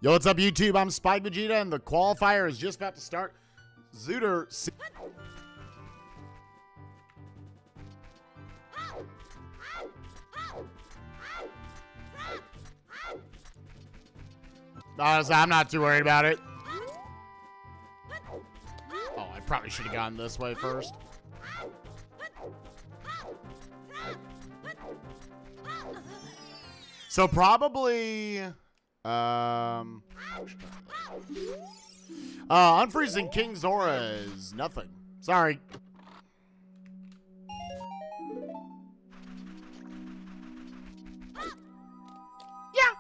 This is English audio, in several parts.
Yo, what's up, YouTube? I'm Spike Vegeta, and the qualifier is just about to start. Zooter. Honestly, I'm not too worried about it. Oh, I probably should have gone this way first. So probably, unfreezing King Zora is nothing. Sorry. Yeah.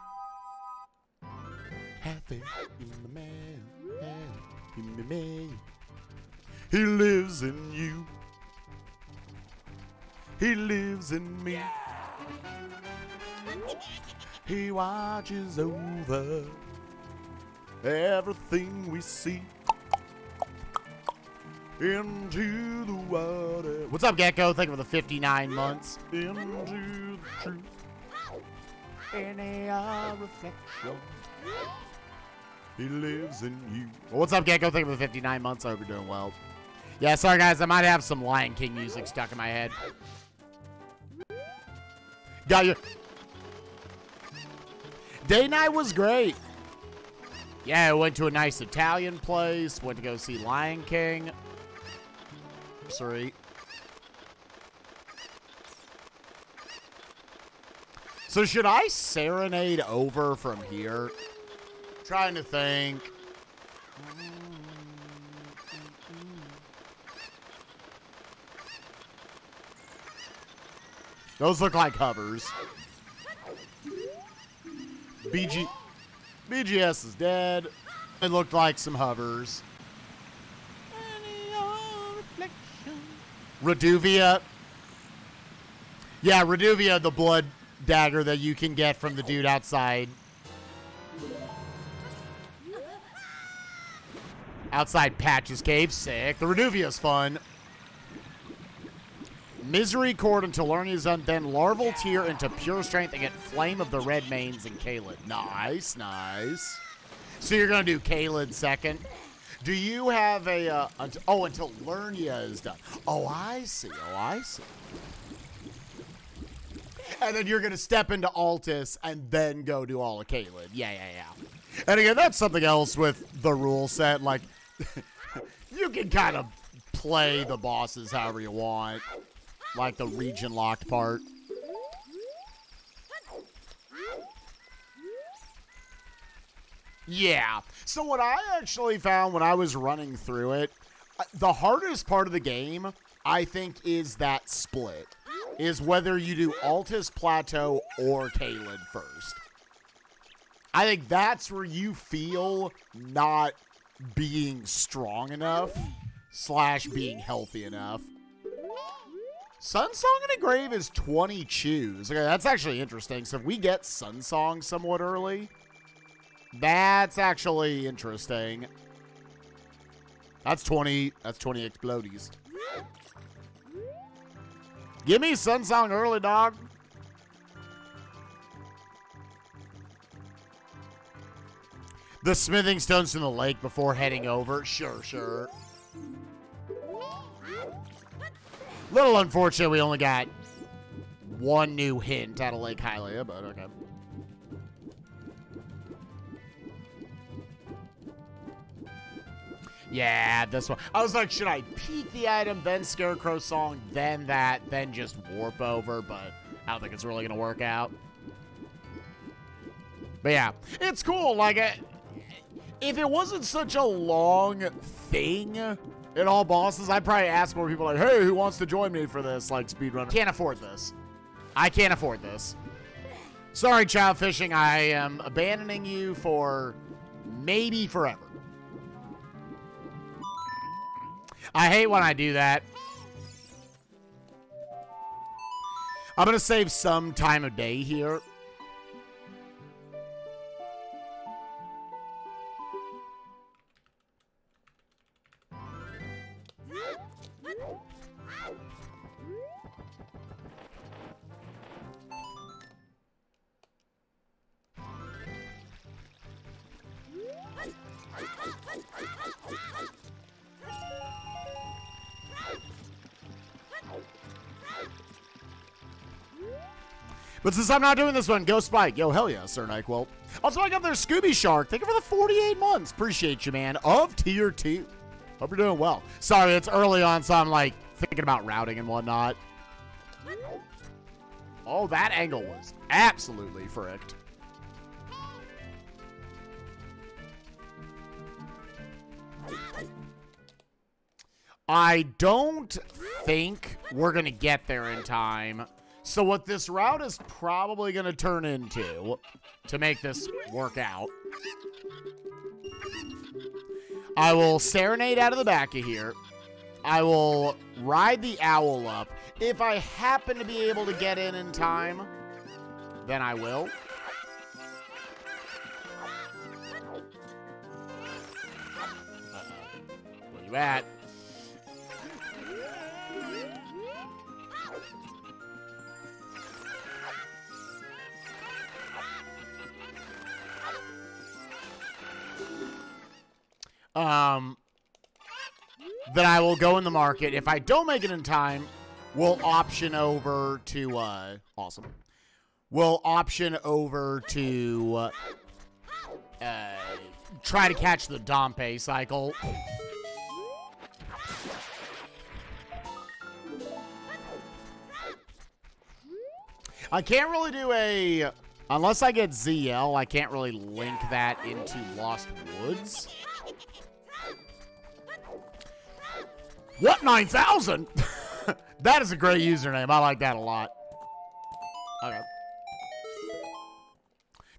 Have faith in the man, in the man. He lives in you. He lives in me. He watches over everything we see into the water. What's up, Gecko? Thank you for the 59 months. Into the truth. Any reflection. He lives in you. Well, what's up, Gecko? Thank you for the 59 months. I hope you're doing well. Yeah, sorry, guys. I might have some Lion King music stuck in my head. Got you. Day night was great. Yeah, I went to a nice Italian place. Went to go see Lion King. Sorry. So should I serenade over from here? Trying to think. Those look like hovers. BGS is dead. It looked like some hovers. Reduvia. Yeah, Reduvia, the blood dagger that you can get from the dude outside. Outside Patch's cave. Sick. The Reduvia's fun. Misery Cord until learning is done, then Larval Tear into Pure Strength and get Flame of the Red Mains and Caelid. Nice, nice. So you're going to do Caelid second. Do you have a, until Lernia is done. Oh, I see. Oh, I see. And then you're going to step into Altus and then go do all of Caelid. Yeah. And again, that's something else with the rule set. Like, you can kind of play the bosses however you want. Like the region locked part. Yeah. So what I actually found when I was running through it, the hardest part of the game, I think, is that split. Is whether you do Altus Plateau or Caelid first. I think that's where you feel not being strong enough / being healthy enough. Sunsong in a Grave is 20 chews. Okay, that's actually interesting. So if we get Sunsong somewhat early, that's actually interesting. That's 20 explodies. Give me Sunsong early, dog. The smithing stones in the lake before heading over. Sure. Little unfortunate we only got one new hint out of Lake Hylia, but okay. Yeah, this one. I was like, should I peek the item, then Scarecrow Song, then that, then just warp over, but I don't think it's really going to work out. But yeah, it's cool. Like, if it wasn't such a long thing in all bosses, I'd probably ask more people like, hey, who wants to join me for this, like, speedrunner? Can't afford this. I can't afford this. Sorry, Child Fishing. I am abandoning you for maybe forever. I hate when I do that. I'm going to save some time of day here. But since I'm not doing this one, go Spike. Yo, hell yeah, Sir NyQuil. Also, I got there Scooby Shark. Thank you for the 48 months. Appreciate you, man. Of tier 2. Hope you're doing well. Sorry, it's early on, so I'm like thinking about routing and whatnot. Oh, that angle was absolutely fricked. I don't think we're going to get there in time. So what this route is probably going to turn into, to make this work out, I will Serenade out of the back of here. I will ride the owl up. If I happen to be able to get in time, then I will. Where you at? Then I will go in the market. If I don't make it in time, we'll option over to, awesome. We'll option over to, try to catch the Dompe cycle. I can't really do a, unless I get ZL, I can't really link that into Lost Woods. What 9,000? That is a great username. I like that a lot. Okay.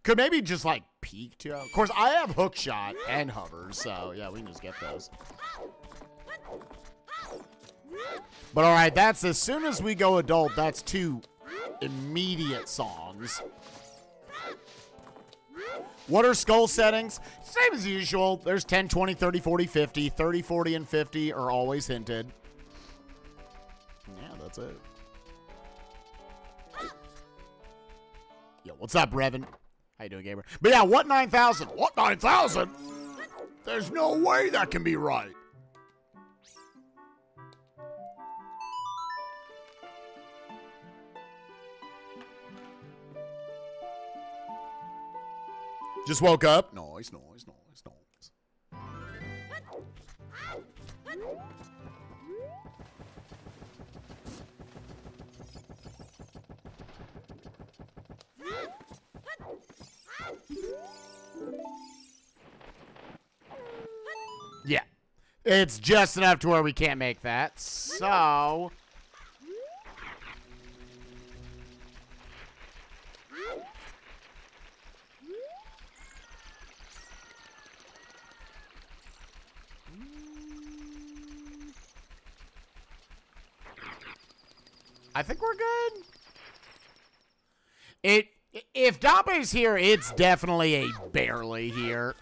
Could maybe just like peek too. Of course, I have hook shot and hovers, so yeah, we can just get those. But all right, that's as soon as we go adult, that's 2 immediate songs. What are skull settings? Same as usual. There's 10, 20, 30, 40, 50. 30, 40, and 50 are always hinted. Yeah, that's it. Yo, what's up, Revan? How you doing, gamer? But yeah, what 9,000? What 9,000? There's no way that can be right. Just woke up. Noise, noise, noise, noise. Yeah. It's just enough to where we can't make that. So... I think we're good. If Dompe's here, it's definitely a barely here.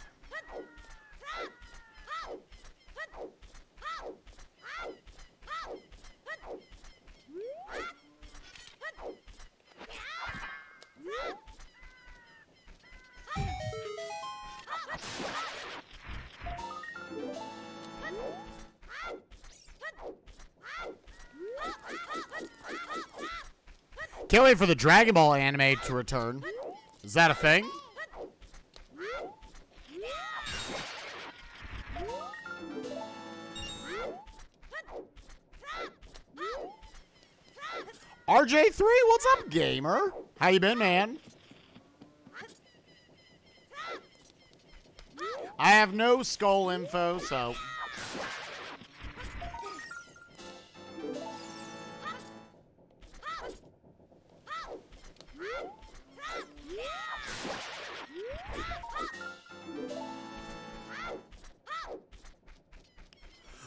Can't wait for the Dragon Ball anime to return. Is that a thing? RJ3, what's up, gamer? How you been, man? I have no skull info, so...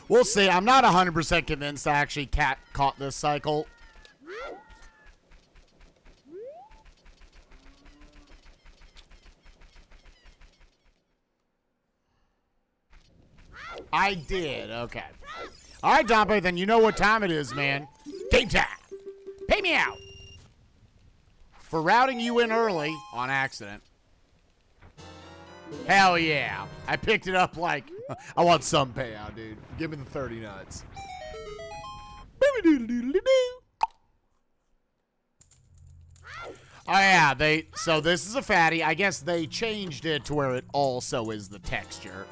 We'll see. I'm not 100% convinced I actually caught this cycle. I did. Okay. All right, Dompe, then you know what time it is, man. Game time. Pay me out. For routing you in early on accident. Hell yeah. I picked it up like, I want some payout, dude. Give me the 30 nuts. Oh, yeah, so this is a fatty. I guess they changed it to where it also is the texture.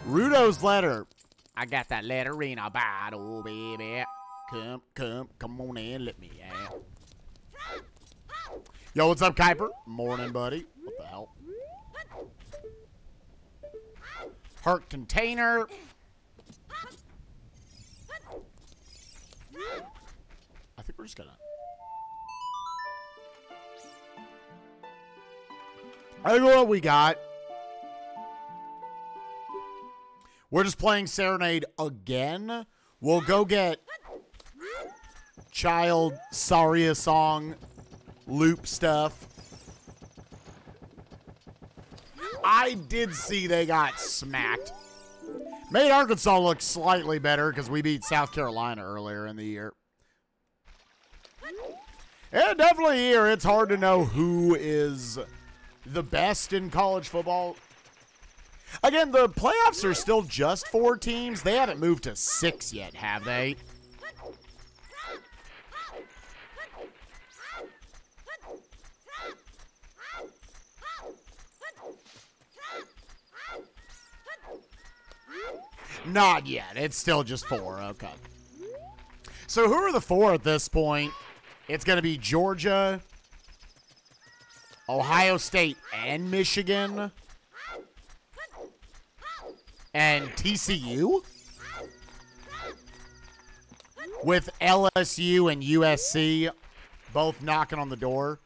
Rudo's letter. I got that letter in a bottle, baby. Come on in, let me out. Yo, what's up, Kuiper? Morning, buddy. What the hell? Hurt container. I think we're just gonna... I don't know what we got. We're just playing Serenade again. We'll go get Child Saria song loop stuff. I did see they got smacked. Made Arkansas look slightly better because we beat South Carolina earlier in the year. Yeah, definitely here. It's hard to know who is the best in college football. Again, the playoffs are still just 4 teams. They haven't moved to 6 yet, have they? Not yet. It's still just 4. Okay. So who are the 4 at this point? It's going to be Georgia, Ohio State, and Michigan. And TCU? With LSU and USC both knocking on the door.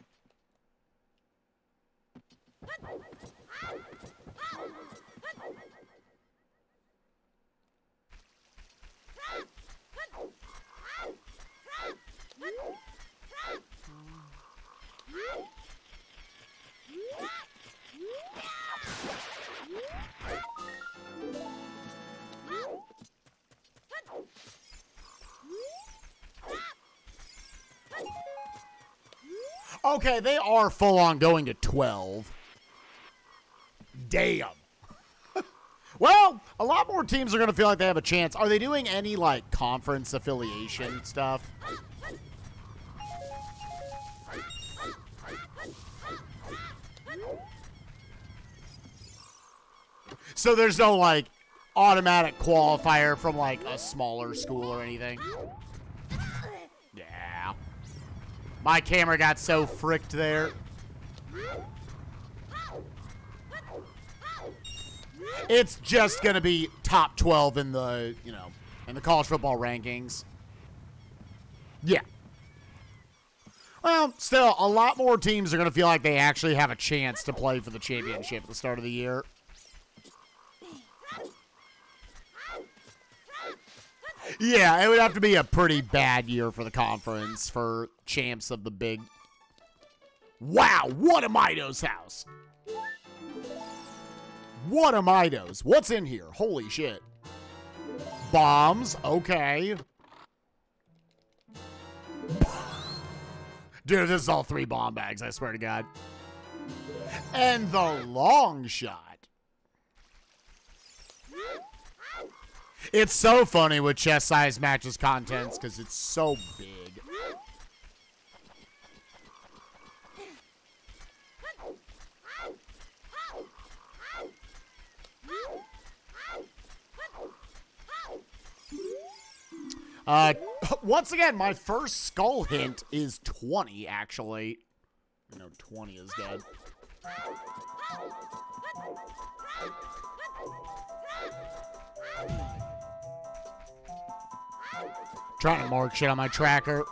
Okay, they are full on going to 12. Damn. Well, a lot more teams are going to feel like they have a chance. Are they doing any, like, conference affiliation stuff? So there's no, like, automatic qualifier from, like, a smaller school or anything? Yeah. My camera got so fricked there. It's just going to be top 12 in the, you know, in the college football rankings. Yeah. Well, still, a lot more teams are going to feel like they actually have a chance to play for the championship at the start of the year. Yeah, it would have to be a pretty bad year for the conference for champs of the big... Wow, what a Mido's house. What a Mido's. What's in here? Holy shit. Bombs, okay. Dude, this is all 3 bomb bags, I swear to God. And the long shot. It's so funny with chest size matches contents because it's so big. Once again, my first skull hint is 20, actually. No, 20 is dead. Trying to mark shit on my tracker.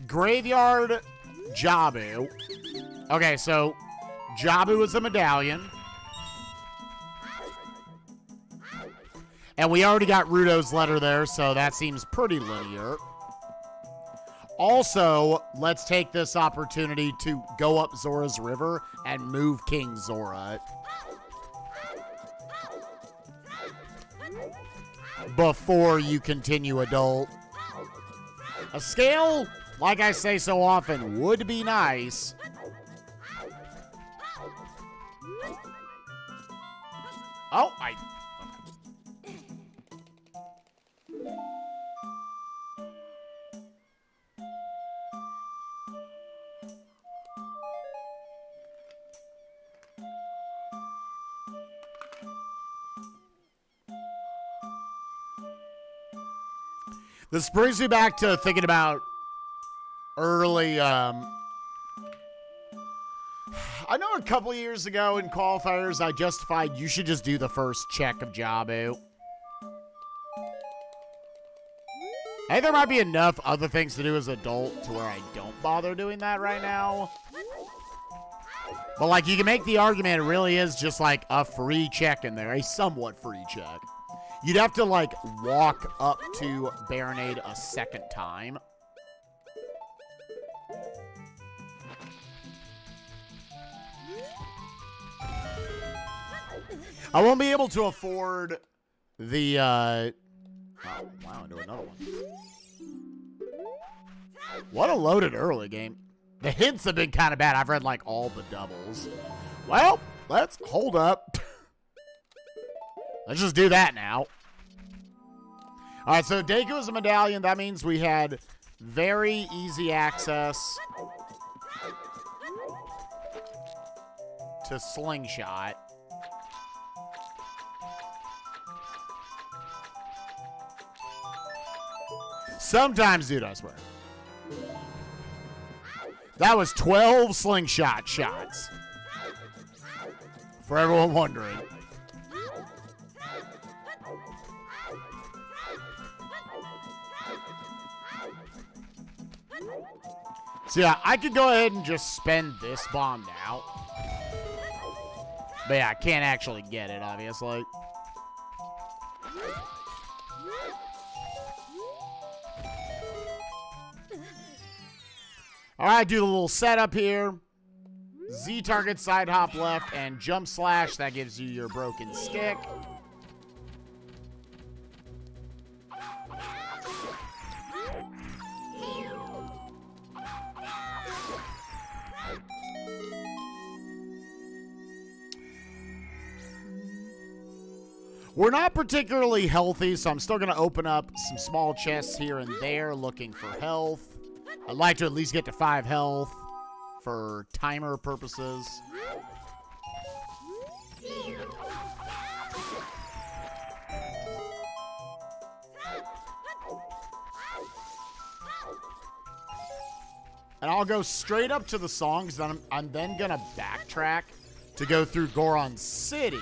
Graveyard Jabu. Okay, so Jabu is a medallion. And we already got Rudo's letter there, so that seems pretty linear. Also, let's take this opportunity to go up Zora's River and move King Zora before you continue adult. A scale, like I say so often, would be nice. Oh, This brings me back to thinking about early, I know a couple of years ago in qualifiers, I justified you should just do the first check of Jabu. I think there might be enough other things to do as an adult to where I don't bother doing that right now. But, like, you can make the argument it really is just, like, a free check in there. A somewhat free check. You'd have to, like, walk up to Baronade a second time. I won't be able to afford the, oh, wow, into another one. What a loaded early game. The hints have been kind of bad. I've read, like, all the doubles. Well, let's hold up. Let's just do that now. All right, so Deku is a medallion. That means we had very easy access to Slingshot. Sometimes, dude, I swear. That was 12 Slingshot shots. For everyone wondering. So yeah, I could go ahead and just spend this bomb now. But yeah, I can't actually get it, obviously. Alright, do the little setup here. Z target, side hop left, and jump slash. That gives you your broken stick. We're not particularly healthy, so I'm still going to open up some small chests here and there looking for health. I'd like to at least get to 5 health for timer purposes. And I'll go straight up to the songs, then I'm then going to backtrack to go through Goron City.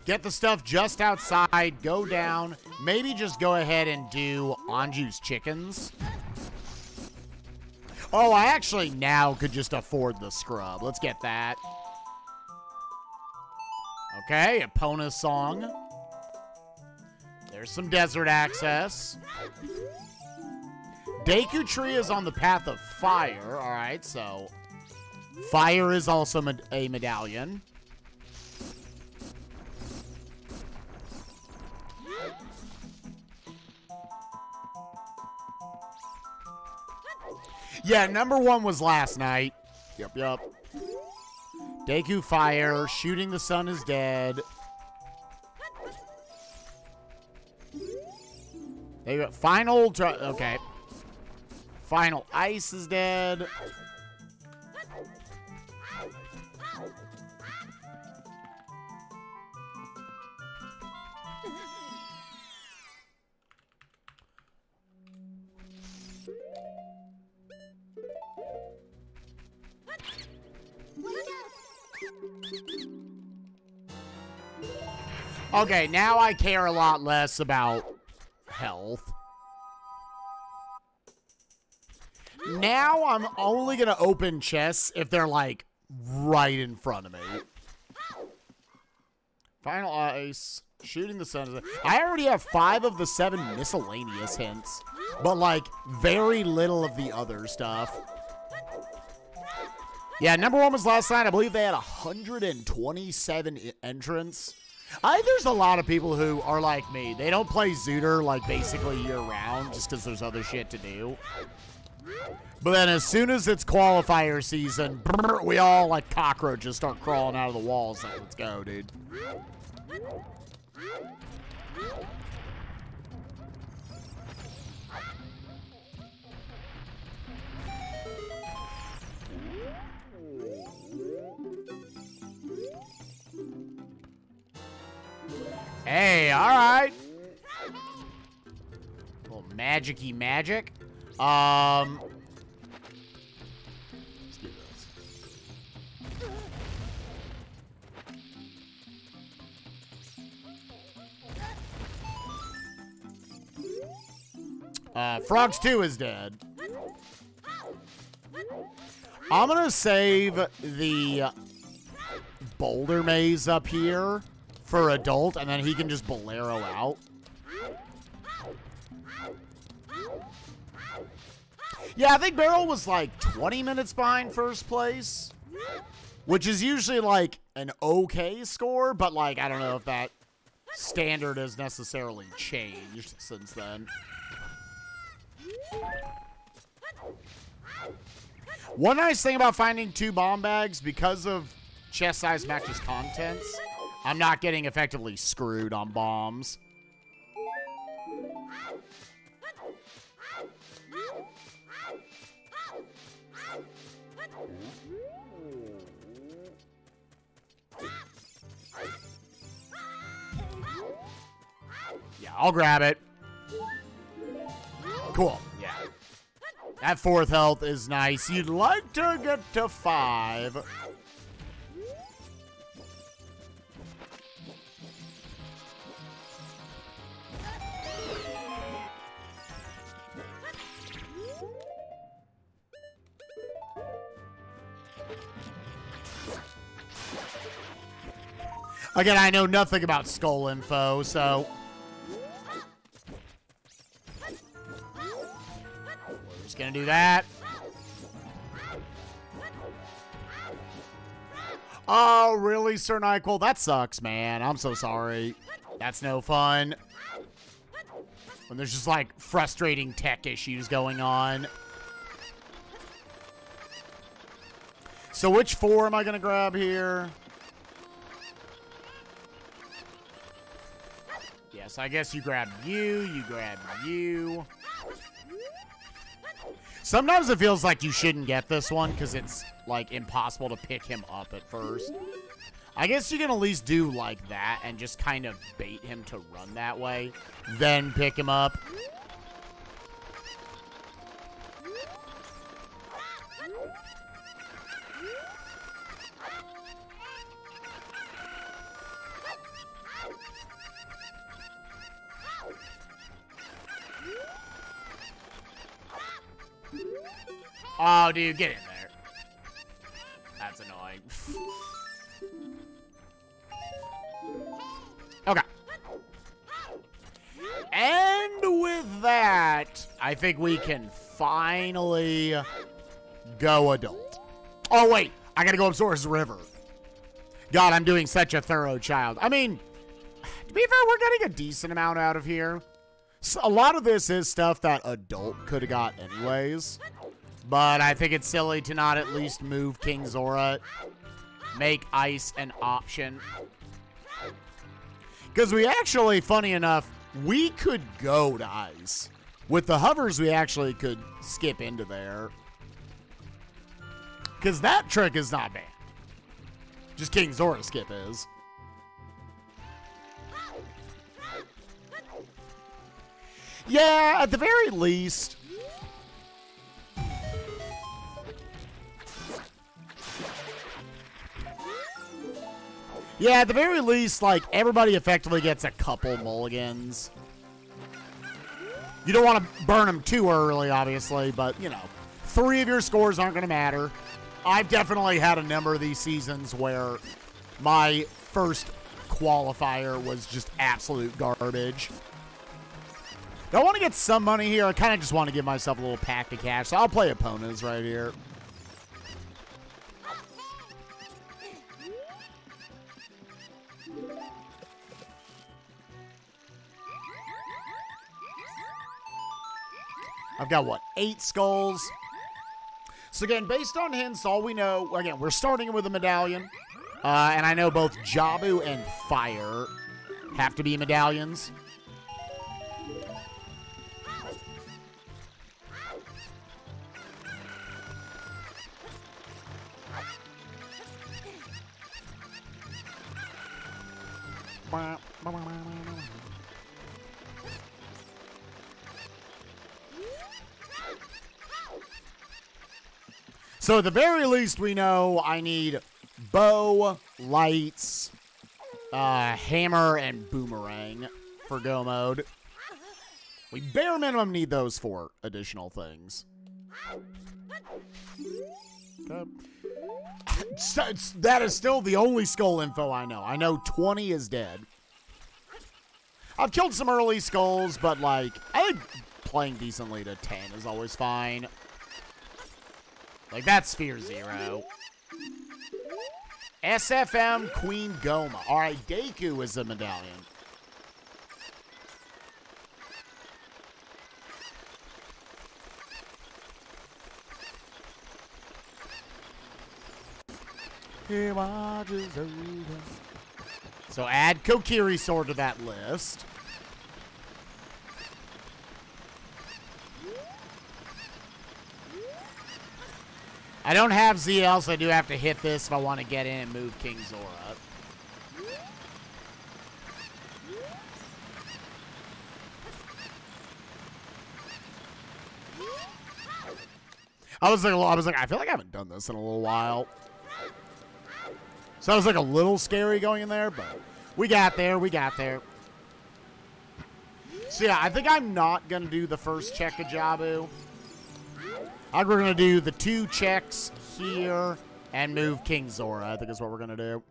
Get the stuff just outside, go down, maybe just go ahead and do Anju's chickens. Oh, I actually now could just afford the scrub. Let's get that. Okay, Epona's song. There's some desert access. Deku Tree is on the path of fire. All right, so fire is also a medallion. Yeah, number 1 was last night. Yep. Deku fire, shooting the sun is dead. There you go. Final, okay. Final ice is dead. Okay, now I care a lot less about health. Now I'm only going to open chests if they're, like, right in front of me. Final ice. Shooting the sun. I already have 5 of the 7 miscellaneous hints, but, like, very little of the other stuff. Yeah, number 1 was last night. I believe they had 127 entrants. I think there's a lot of people who are like me. They don't play Zooter like basically year-round just because there's other shit to do. But then as soon as it's qualifier season, we all like cockroaches start crawling out of the walls. Like, let's go, dude. Hey, all right. Little magic-y magic. Let's do this. Frogs 2 is dead. I'm gonna save the boulder maze up here for adult, and then he can just bolero out. Yeah, I think Barrel was like 20 minutes behind first place, which is usually like an okay score, but like I don't know if that standard has necessarily changed since then. One nice thing about finding 2 bomb bags, because of chest size matches contents, I'm not getting effectively screwed on bombs. Yeah, I'll grab it. Cool, yeah. That 4th health is nice. You'd like to get to 5. Again, I know nothing about skull info, so we're just gonna do that. Oh, really, Sir Nyquil? That sucks, man. I'm so sorry. That's no fun. When there's just, like, frustrating tech issues going on. So which 4 am I gonna grab here? Yes, I guess you grab you grab you. Sometimes it feels like you shouldn't get this one because it's, like, impossible to pick him up at first. I guess you can at least do like that and just kind of bait him to run that way, then pick him up. Oh, dude, get in there. That's annoying. Okay. And with that, I think we can finally go adult. Oh, wait. I gotta go up Zora's River. God, I'm doing such a thorough child. I mean, to be fair, we're getting a decent amount out of here. So a lot of this is stuff that adult could have got anyways. But I think it's silly to not at least move King Zora. Make ice an option. Because we actually, funny enough, we could go to ice. With the hovers, we actually could skip into there. Because that trick is not bad. Just King Zora skip is. Yeah, at the very least. Yeah, at the very least, like, everybody effectively gets a couple mulligans. You don't want to burn them too early, obviously, but, you know, 3 of your scores aren't going to matter. I've definitely had a number of these seasons where my first qualifier was just absolute garbage. I want to get some money here. I kind of just want to give myself a little pack of cash, so I'll play opponents right here. I've got, what, 8 skulls? So again, based on hints, all we know, again, we're starting with a medallion. And I know both Jabu and Fire have to be medallions. So at the very least, we know I need bow, lights, hammer, and boomerang for go mode. We bare minimum need those 4 additional things. Okay. That is still the only skull info I know. I know 20 is dead. I've killed some early skulls, but like, I think playing decently to 10 is always fine. Like, that's Sphere 0. SFM Queen Goma. Alright, Deku is a medallion. He watches over. So add Kokiri Sword to that list. I don't have ZL, so I do have to hit this if I want to get in and move King Zora. I was like, I feel like I haven't done this in a little while. So I was like a little scary going in there, but we got there. We got there. So yeah, I think I'm not going to do the first check of Jabu. I think we're going to do the 2 checks here and move King Zora. I think is what we're going to do.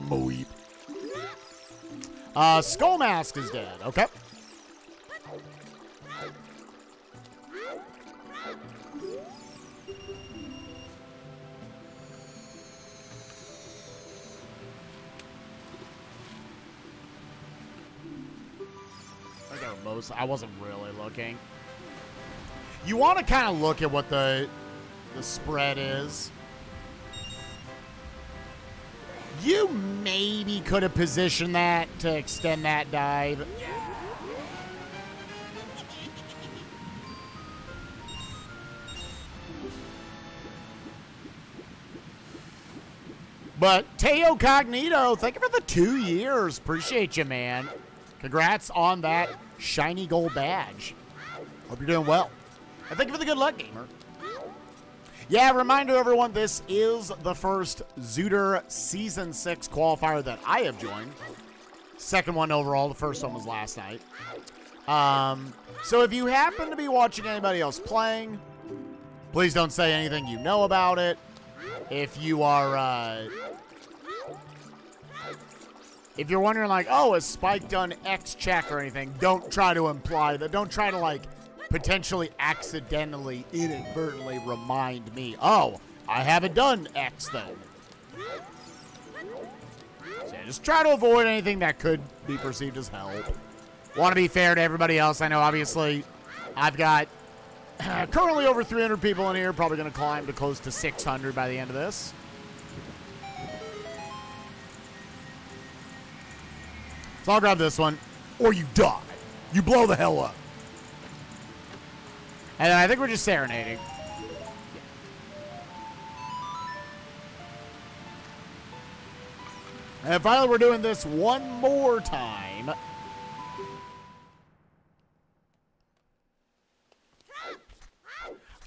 Moip. Skull Mask is dead. Okay. I wasn't really looking. You want to kind of look at what the spread is. You maybe could have positioned that to extend that dive. But Teo Cognito, thank you for the 2 years. Appreciate you, man. Congrats on that shiny gold badge. Hope you're doing well. And thank you for the good luck, gamer. Yeah, reminder everyone, this is the first Zooter Season 6 qualifier that I have joined. Second one overall. The first one was last night. So if you happen to be watching anybody else playing, please don't say anything you know about it. If you are, if you're wondering like, oh, has Spike done X check or anything, don't try to imply that. Don't try to like potentially accidentally, inadvertently remind me, oh, I haven't done X then. So yeah, just try to avoid anything that could be perceived as help. Want to be fair to everybody else. I know, obviously, I've got currently over 300 people in here, probably going to climb to close to 600 by the end of this. So I'll grab this one, or you die. You blow the hell up. And then I think we're just serenading. And finally, we're doing this one more time.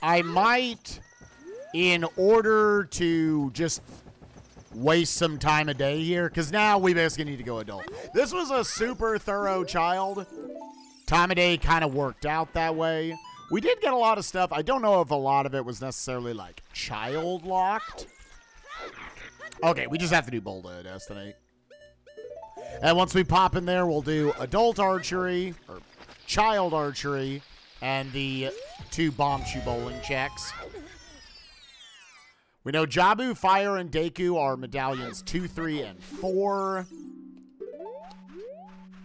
I might, in order to just waste some time a day here, because now we basically need to go adult. This was a super thorough child. Time of day kind of worked out that way. We did get a lot of stuff. I don't know if a lot of it was necessarily, like, child-locked. Okay, we just have to do Boulder Destiny. And once we pop in there, we'll do adult archery, or child archery, and the 2 bomb shoe bowling checks. We know Jabu, Fire, and Deku are medallions 2, 3, and 4.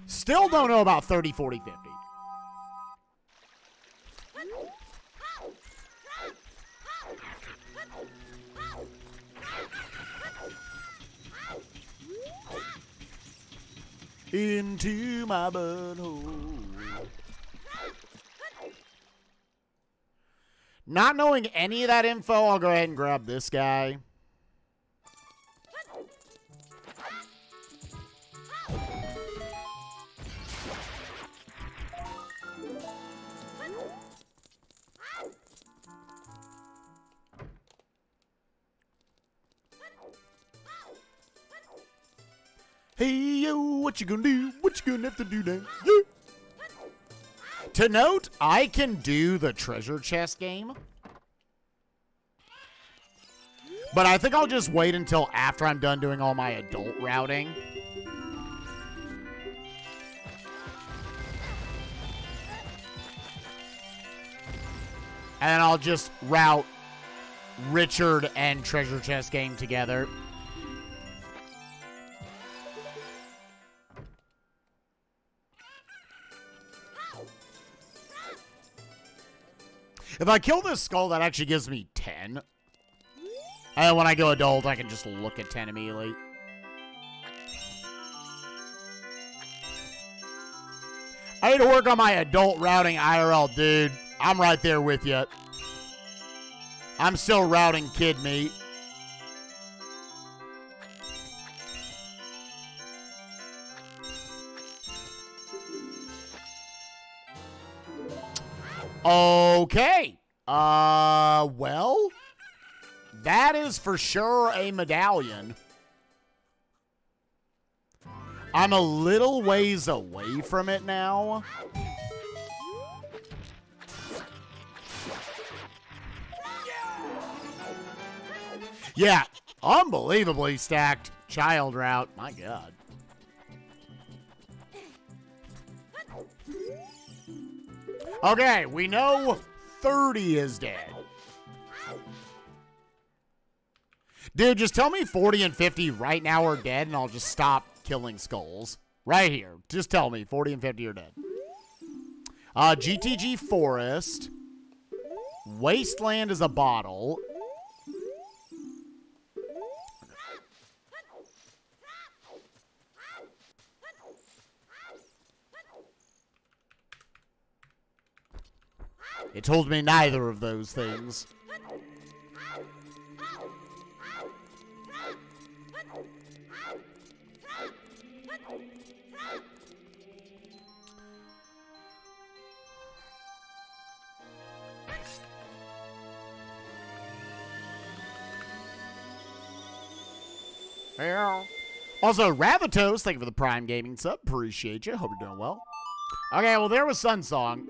Still don't know about 30, 40, 50. Into my butthole. Not knowing any of that info, I'll go ahead and grab this guy. Hey, yo, what you gonna do? What you gonna have to do now? Yeah. To note, I can do the treasure chest game. But I think I'll just wait until after I'm done doing all my adult routing. And then I'll just route Richard and treasure chest game together. If I kill this skull, that actually gives me 10. And when I go adult, I can just look at 10 immediately. I need to work on my adult routing IRL, dude. I'm right there with you. I'm still routing kid meat. Okay. Well, that is for sure a medallion. I'm a little ways away from it now. Yeah, unbelievably stacked child route. My God. Okay, we know 30 is dead. Dude, just tell me 40 and 50 right now are dead, and I'll just stop killing skulls. Right here. Just tell me 40 and 50 are dead. GTG Forest. Wasteland is a bottle. It told me neither of those things. Also, Ravatos, thank you for the Prime Gaming sub. Appreciate you. Hope you're doing well. Okay, well, there was Sun Song.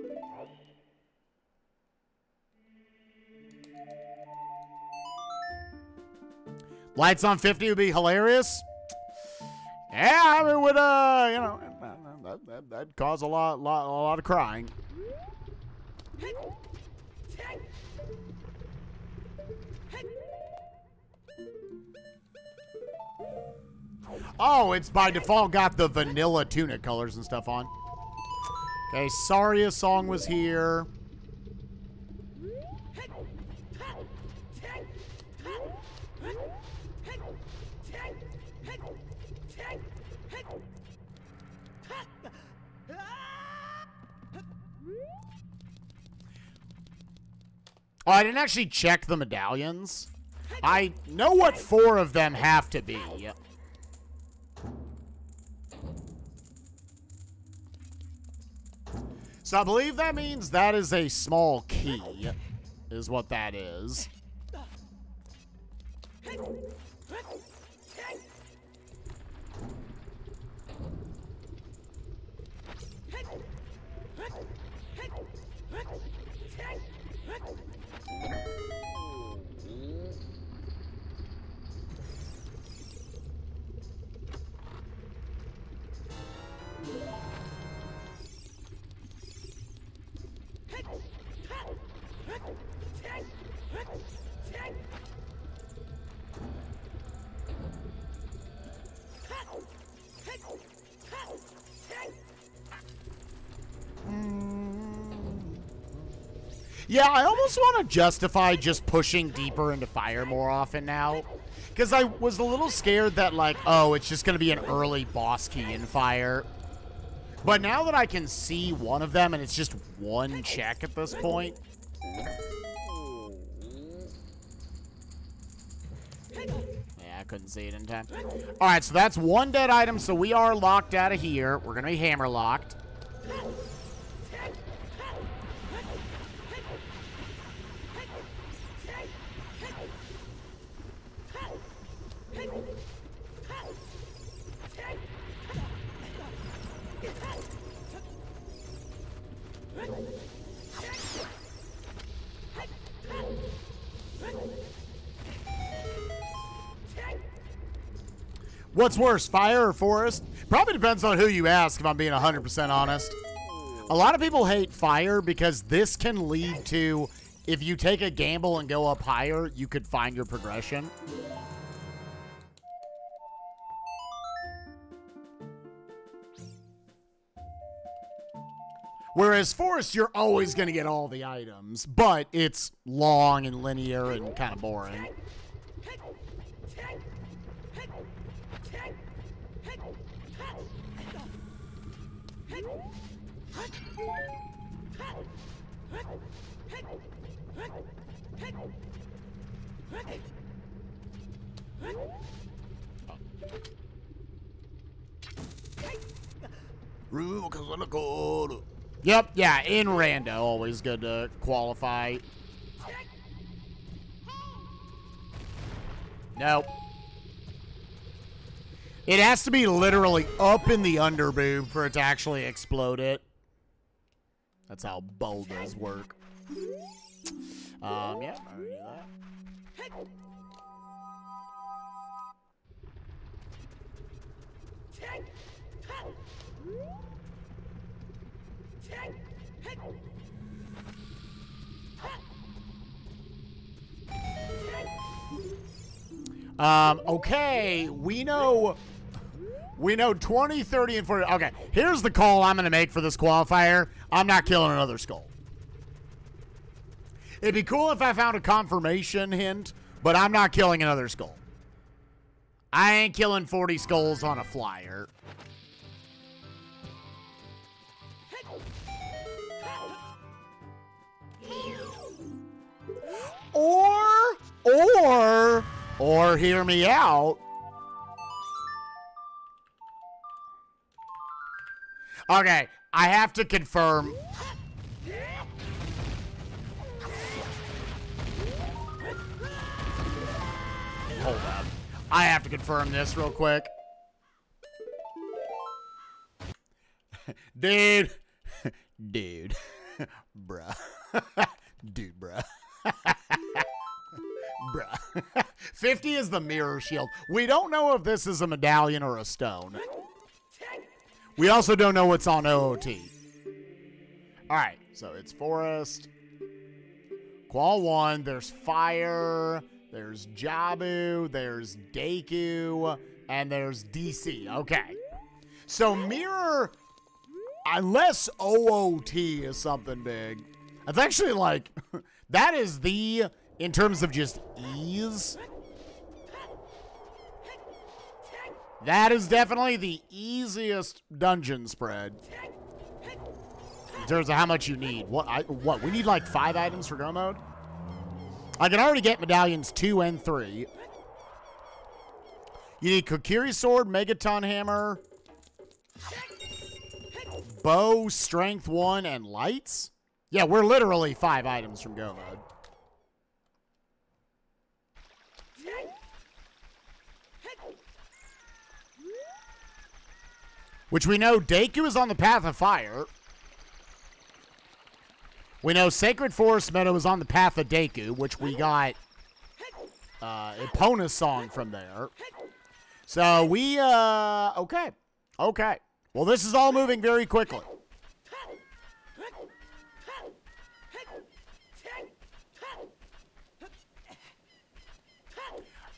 Lights on 50 would be hilarious. Yeah, I mean, it would, you know, that'd cause a lot of crying. Oh, it's by default got the vanilla tunic colors and stuff on. Okay, Saria song was here. Oh, I didn't actually check the medallions. I know what 4 of them have to be. So I believe that means that is a small key, is what that is. Yeah, I almost want to justify just pushing deeper into fire more often now. Because I was a little scared that, like, oh, it's just going to be an early boss key in fire. But now that I can see one of them and it's just one check at this point. Yeah, I couldn't see it in time. All right, so that's one dead item, so we are locked out of here. We're going to be hammer locked. What's worse, fire or forest? Probably depends on who you ask, if I'm being 100% honest. A lot of people hate fire because this can lead to, if you take a gamble and go up higher, you could find your progression. Whereas forest, you're always going to get all the items, but it's long and linear and kind of boring. Yep, yeah, in rando, always good to qualify. Nope. It has to be literally up in the underboob for it to actually explode it. That's how bold does work. Yeah, I already knew that. Okay, we know 20, 30, and 40. Okay, here's the call I'm going to make for this qualifier. I'm not killing another skull. It'd be cool if I found a confirmation hint, but I'm not killing another skull. I ain't killing 40 skulls on a flyer. Or hear me out. Okay, I have to confirm. Hold up. I have to confirm this real quick. Dude. Dude. Bruh. Dude, bruh. Bruh. 50 is the mirror shield. We don't know if this is a medallion or a stone. We also don't know what's on OOT. Alright, so it's forest. Qual 1, there's fire, there's Jabu, there's Deku, and there's DC. Okay. So mirror, unless OOT is something big, it's actually like, that is the, in terms of just ease, that is definitely the easiest dungeon spread. In terms of how much you need. What? We need like 5 items for go mode? I can already get medallions 2 and 3. You need Kokiri sword, Megaton hammer, bow, strength 1, and lights? Yeah, we're literally 5 items from go mode. Which we know Deku is on the path of fire. We know Sacred Forest Meadow is on the path of Deku, which we got Epona's song from there. So we, okay. Okay. Well, this is all moving very quickly.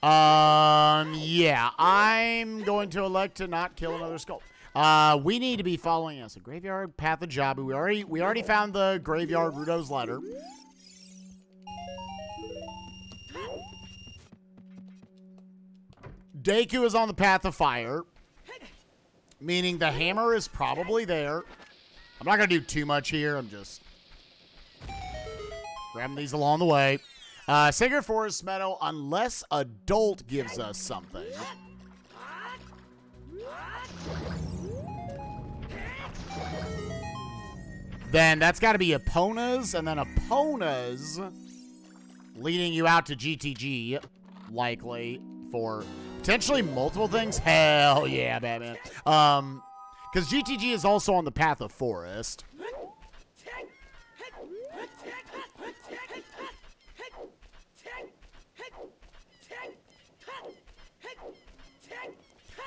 Yeah, I'm going to elect to not kill another skull. We need to be following us. A graveyard, path of Jabu. We already found the graveyard Rudo's letter. Deku is on the path of fire, meaning the hammer is probably there. I'm not going to do too much here. I'm just grabbing these along the way. Sacred Forest Meadow, unless Adult gives us something. Then that's got to be Epona's, and then Epona's leading you out to GTG, likely, for potentially multiple things. Hell yeah, Batman. Because GTG is also on the path of Forest.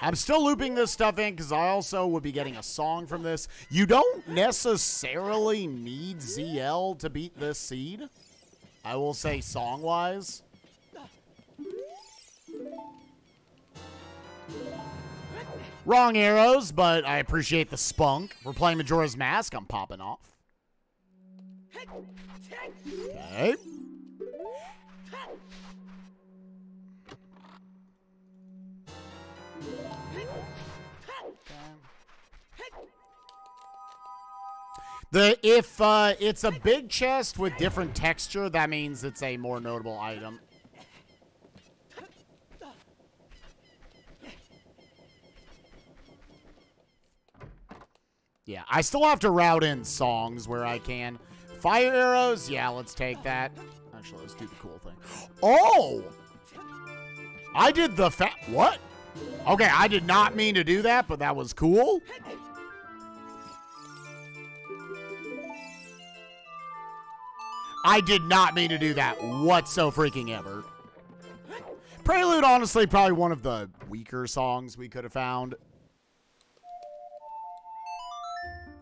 I'm still looping this stuff in because I also would be getting a song from this. You don't necessarily need ZL to beat this seed. I will say song-wise. Wrong arrows, but I appreciate the spunk. We're playing Majora's Mask. I'm popping off. Okay. If it's a big chest with different texture, that means it's a more notable item. Yeah, I still have to route in songs where I can. Fire arrows? Yeah, let's take that. Actually, let's do the cool thing. Oh! I did the what? Okay, I did not mean to do that, but that was cool. I did not mean to do that whatso-freaking-ever. Prelude, honestly, probably one of the weaker songs we could have found.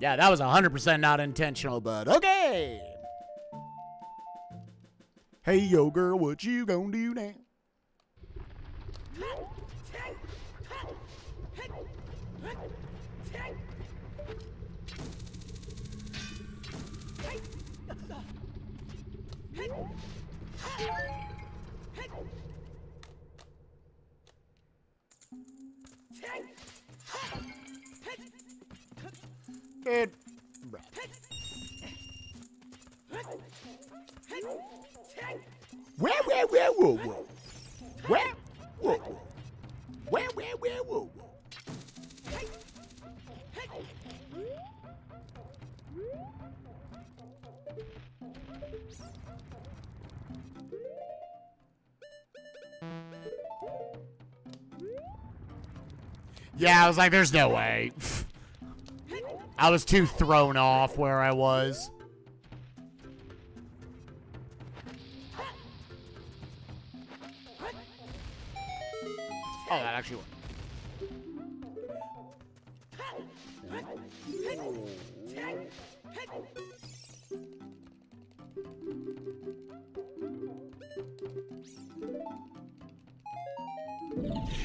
Yeah, that was 100% not intentional, but okay. Hey, yo, girl, what you gonna do now? Good. Where, whoa, whoa. Where, whoa, whoa. Where, whoa, whoa. Yeah, I was like, there's no way. I was too thrown off where I was. Oh, that actually worked.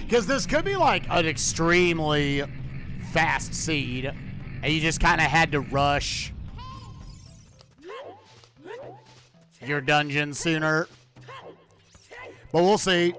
Because this could be like an extremely fast seed, and you just kind of had to rush your dungeon sooner. But we'll see.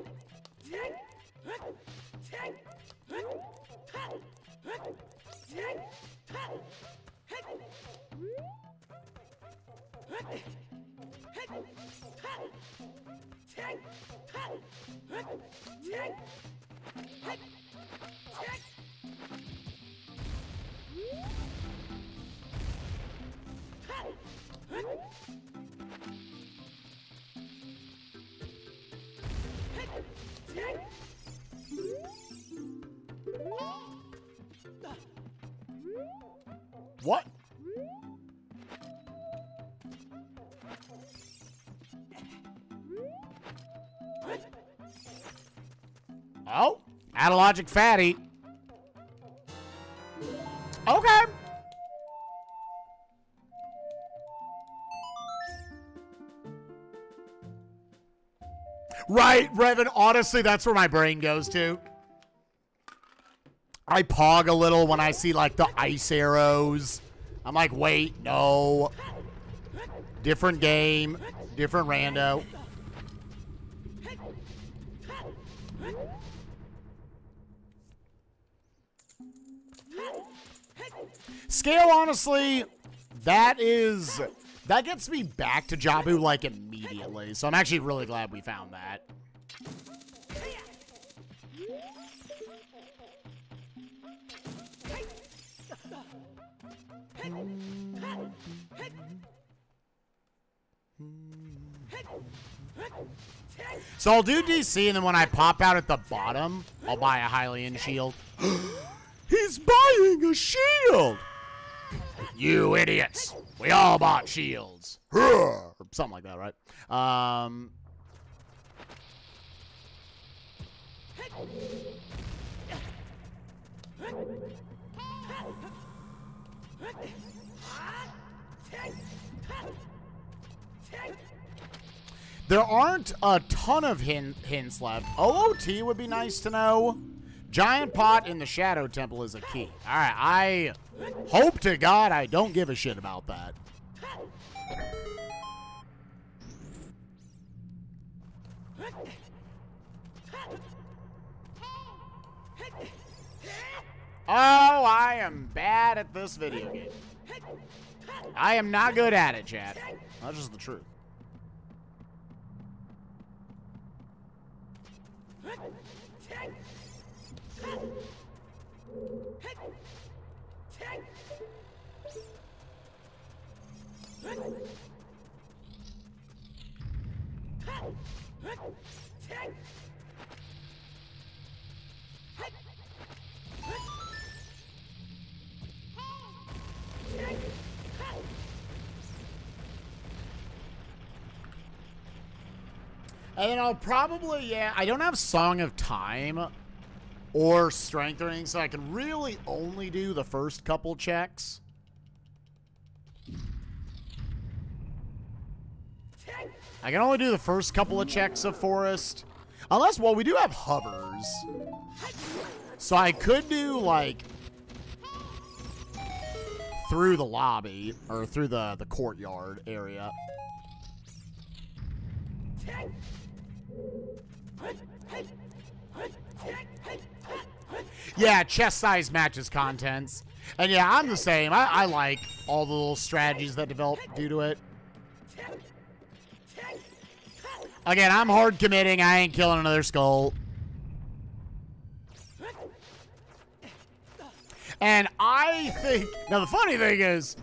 What? Oh, Analogic Fatty. Okay. Right, Revan, honestly, that's where my brain goes to. I pog a little when I see, like, the ice arrows. I'm like, wait, no. Different game, different rando. Scale, honestly, that gets me back to Jabu, like, immediately. So I'm actually really glad we found that. So I'll do DC, and then when I pop out at the bottom, I'll buy a Hylian shield. He's buying a shield! You idiots. We all bought shields. Or something like that, right? There aren't a ton of hints left. OOT would be nice to know. Giant pot in the Shadow Temple is a key. All right, I hope to God I don't give a shit about that. Oh, I am bad at this video game. I am not good at it, chat. That's just the truth. And then I'll probably, yeah, I don't have Song of Time or Strength or anything, so I can really only do the first couple checks. I can only do the first couple of checks of Forest. Unless, well, we do have hovers. So I could do, like, through the lobby, or through the courtyard area. Yeah, chest size matches contents. And yeah, I'm the same. I like all the little strategies that develop due to it. Again, I'm hard committing. I ain't killing another skull. And I think, now the funny thing is,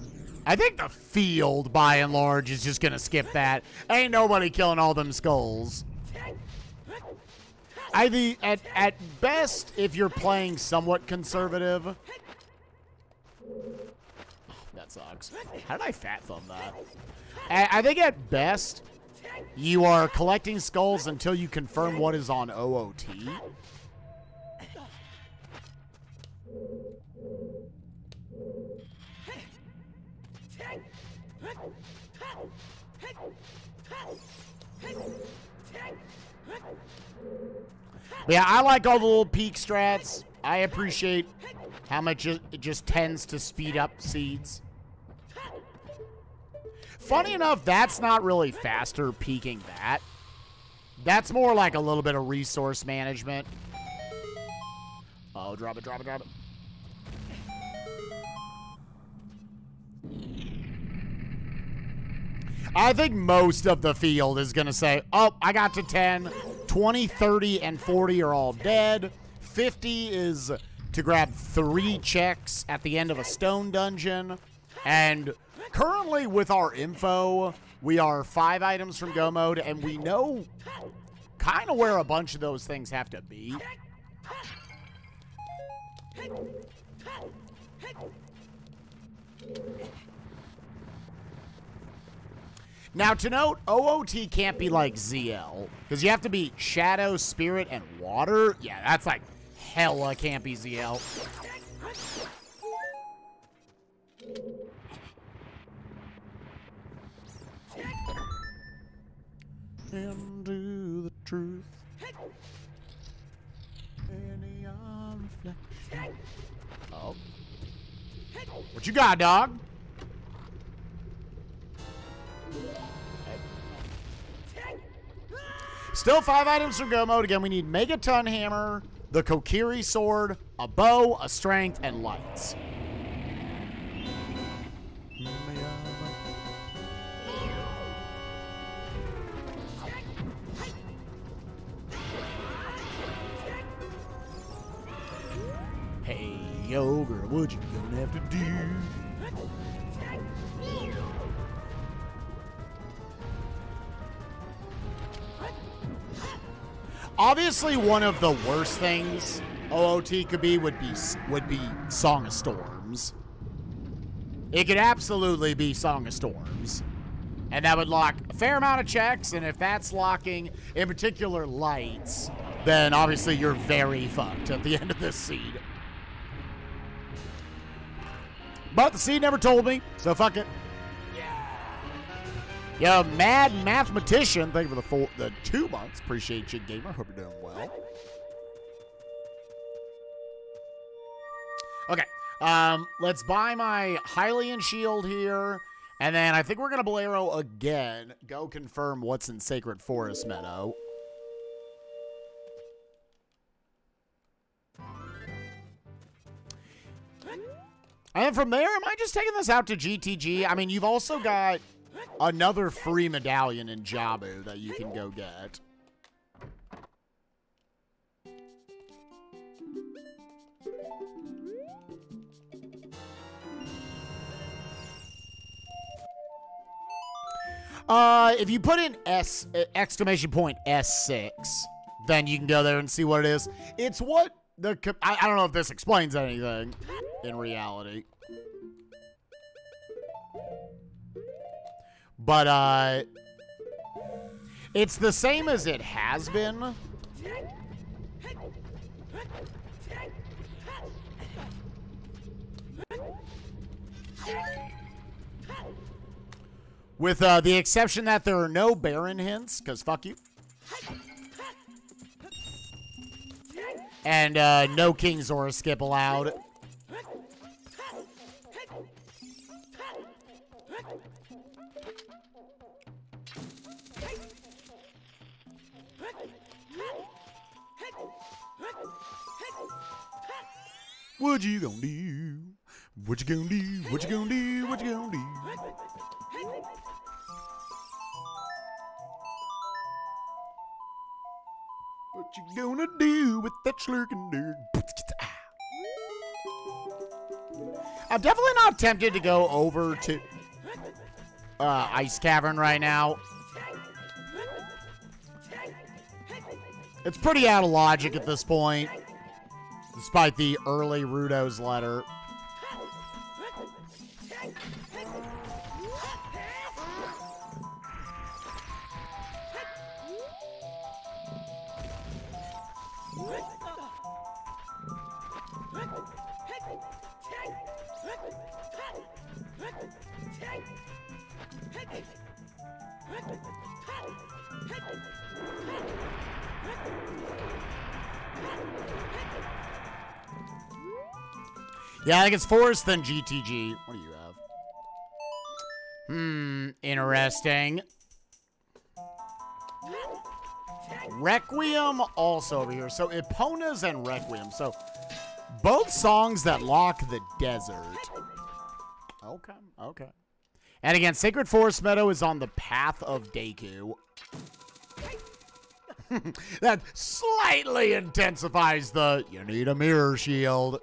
I think the field, by and large, is just going to skip that. Ain't nobody killing all them skulls. I think, at best, if you're playing somewhat conservative. Oh, that sucks. How did I fat thumb that? I think at best, you are collecting skulls until you confirm what is on OOT. But yeah, I like all the little peak strats. I appreciate how much it just tends to speed up seeds. Funny enough, that's not really faster peaking that. That's more like a little bit of resource management. Oh, drop it, drop it, drop it. I think most of the field is going to say, oh, I got to 10. 20, 30, and 40 are all dead. 50 is to grab 3 checks at the end of a stone dungeon. And currently with our info, we are 5 items from go mode, and we know kind of where a bunch of those things have to be. Now, to note, OOT can't be like ZL, because you have to be Shadow, Spirit, and Water. Yeah, that's like hella can't be ZL. Into the truth. Any reflection. Oh. What you got, dog? Still 5 items from go mode. Again, we need Megaton Hammer, the Kokiri Sword, a bow, a strength, and lights. What you gonna have to do? Obviously, one of the worst things OOT could be would be Song of Storms. It could absolutely be Song of Storms. And that would lock a fair amount of checks, and if that's locking, in particular, lights, then obviously you're very fucked at the end of this seed. But the seed never told me, so fuck it. Yo, Mad Mathematician, thank you for the 2 months. Appreciate you, gamer. Hope you're doing well. Okay, let's buy my Hylian shield here, and then I think we're gonna Bolero again. Go confirm what's in Sacred Forest Meadow. And then from there, am I just taking this out to GTG? I mean, you've also got another free medallion in Jabu that you can go get. If you put in exclamation point S6, then you can go there and see what it is. It's what the I don't know if this explains anything in reality. But it's the same as it has been. With the exception that there are no Baron hints, because fuck you. And no King Zora skip allowed. What you gonna do? What you gonna do? What you gonna do? What you gonna do? What you gonna do with that slurking nerd? I'm definitely not tempted to go over to Ice Cavern right now. It's pretty out of logic at this point, despite the early Rudo's letter. Yeah, I think it's Forest, then GTG. What do you have? Interesting. Requiem also over here. So Epona's and Requiem. So both songs that lock the desert. Okay, okay. And again, Sacred Forest Meadow is on the path of Deku. That slightly intensifies the, you need a mirror shield.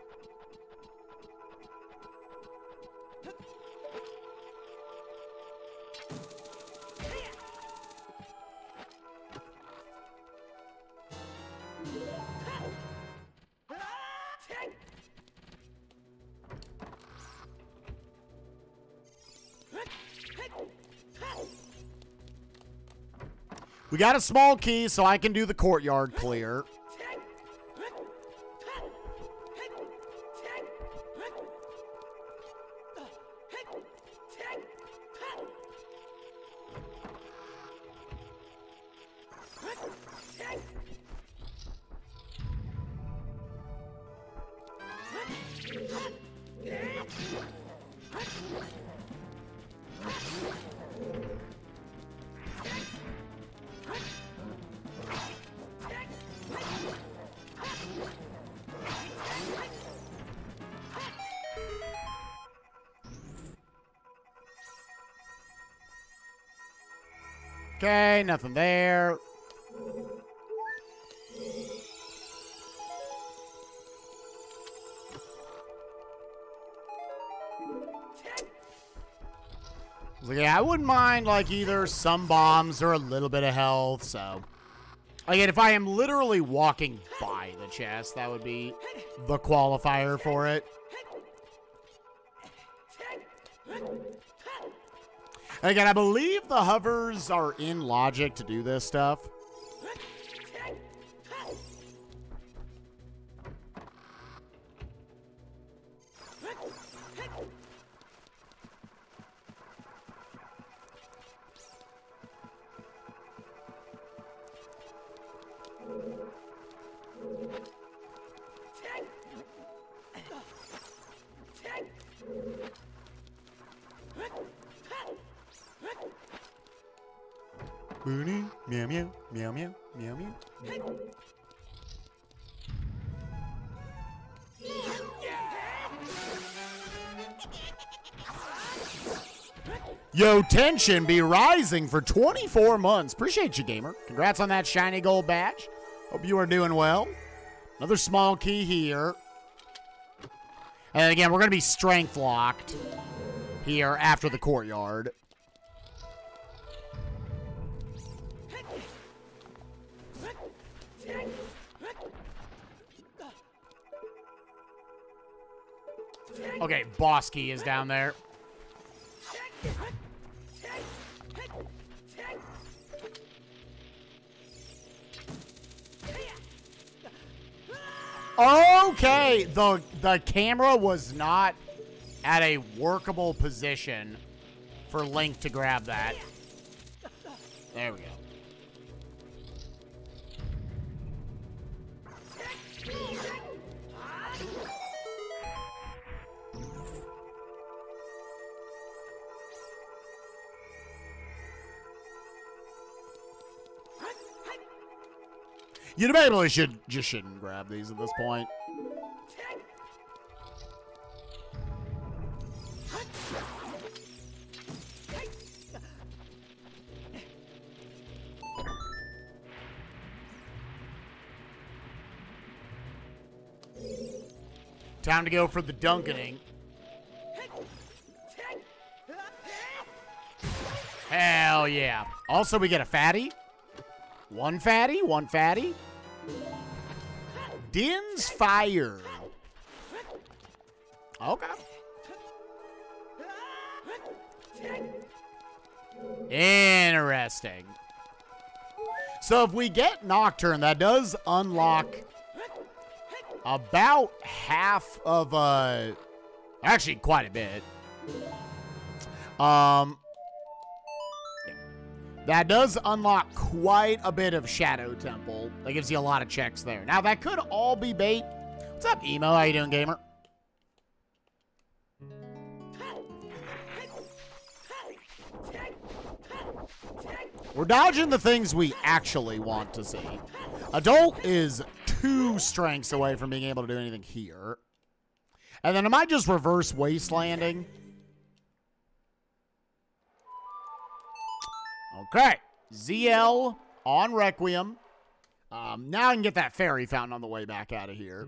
We got a small key, so I can do the courtyard clear. Okay, nothing there. I was like, yeah, I wouldn't mind, like, either some bombs or a little bit of health, so. Again, if I am literally walking by the chest, that would be the qualifier for it. Again, I believe the hovers are in logic to do this stuff. Boonie, meow meow, meow meow, meow meow. Yo, tension be rising for 24 months. Appreciate you, gamer. Congrats on that shiny gold badge. Hope you are doing well. Another small key here. And again, we're going to be strength locked here after the courtyard. Okay, boss key is down there. Okay, the camera was not at a workable position for Link to grab that. There we go. You debatably shouldn't grab these at this point. Time to go for the dunkening. Hell yeah. Also, we get a fatty. One fatty, one fatty. Din's Fire. Okay. Interesting. So if we get Nocturne, that does unlock about half of, actually quite a bit. That does unlock quite a bit of Shadow Temple. That gives you a lot of checks there. Now, that could all be bait. What's up, Emo? How you doing, gamer? We're dodging the things we actually want to see. Adult is 2 strengths away from being able to do anything here. And then I might just reverse Wastelanding. Okay, ZL on Requiem. Now I can get that fairy fountain on the way back out of here.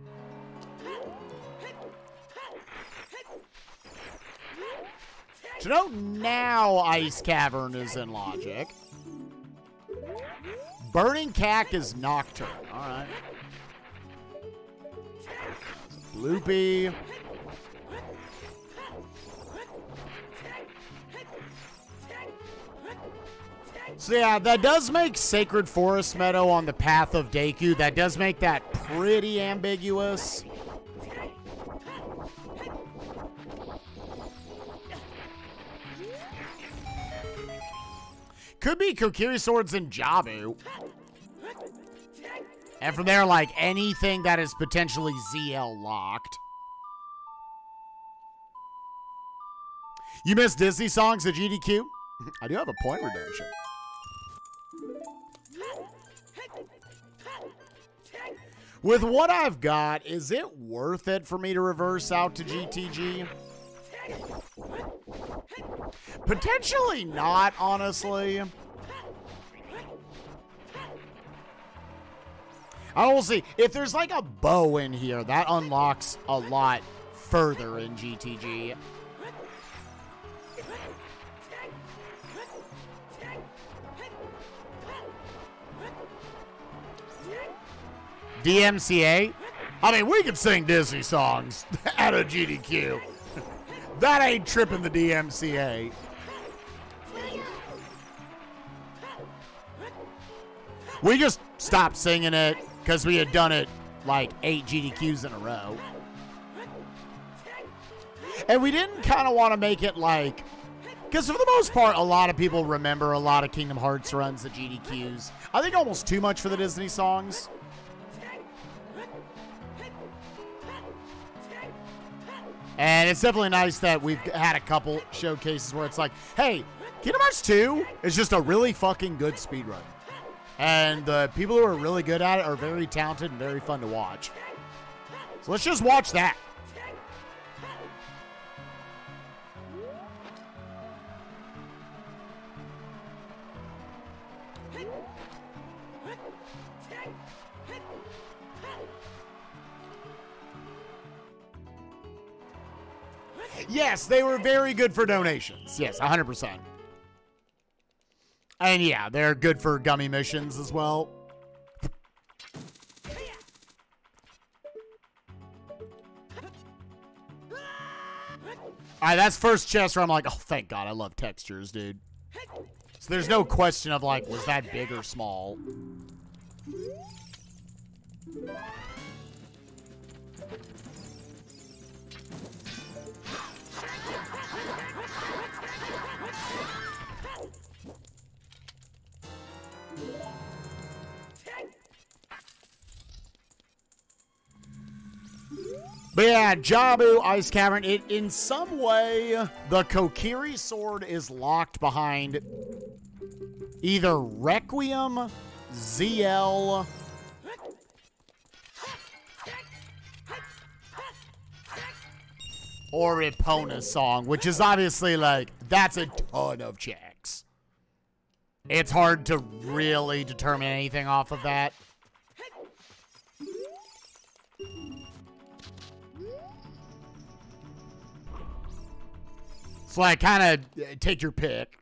So no, now Ice Cavern is in logic. Burning Cack is Nocturne. All right. Loopy. So yeah, that does make Sacred Forest Meadow on the Path of Deku. That does make that pretty ambiguous. Could be Kokiri Swords and Jabu. And from there, like, anything that is potentially ZL locked. You missed Disney songs at GDQ? I do have a point redemption. With what I've got, is it worth it for me to reverse out to GTG? Potentially not, honestly. I will see. If there's like a bow in here, that unlocks a lot further in GTG. DMCA? I mean, we could sing Disney songs at a GDQ. That ain't tripping the DMCA. We just stopped singing it because we had done it like 8 GDQs in a row. And we didn't kind of want to make it like, because for the most part, a lot of people remember a lot of Kingdom Hearts runs at GDQs. I think almost too much for the Disney songs. And it's definitely nice that we've had a couple showcases where it's like, hey, Kingdom Hearts 2 is just a really fucking good speedrun. And the people who are really good at it are very talented and very fun to watch. So let's just watch that. Yes, they were very good for donations. Yes, 100%. And yeah, they're good for gummy missions as well. Alright, that's first chest where I'm like, oh, thank God, I love textures, dude. So there's no question of like, was that big or small? But yeah, Jabu Ice Cavern, in some way, the Kokiri sword is locked behind either Requiem, ZL, or Epona's song, which is obviously like, that's a ton of checks. It's hard to really determine anything off of that. So like, kind of take your pick.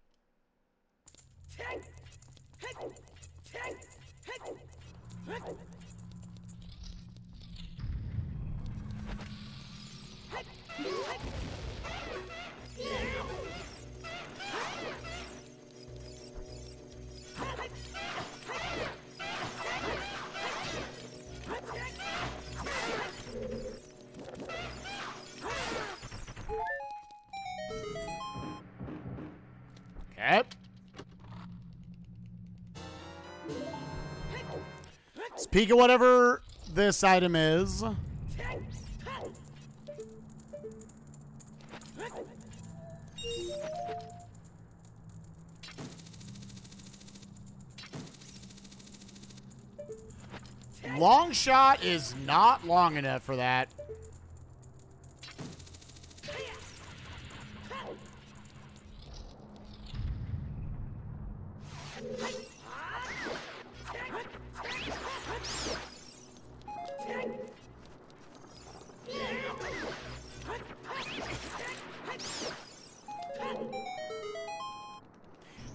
Okay. Let's peek at whatever this item is. Long shot is not long enough for that.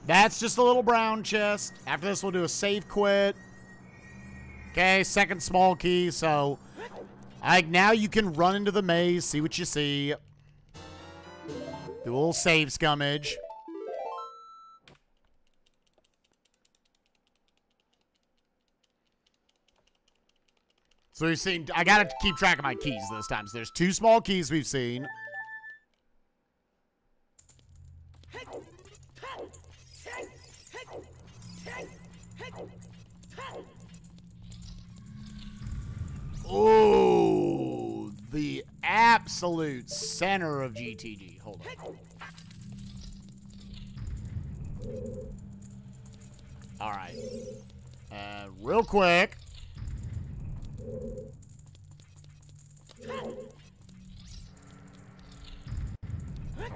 That's just a little brown chest. After this, we'll do a save quit. Okay, second small key. So, now you can run into the maze, see what you see. Do a little save scummage. So we've seen, I gotta keep track of my keys this time. So there's 2 small keys we've seen. Oh, the absolute center of GTG. Hold on. All right. Real quick. Here,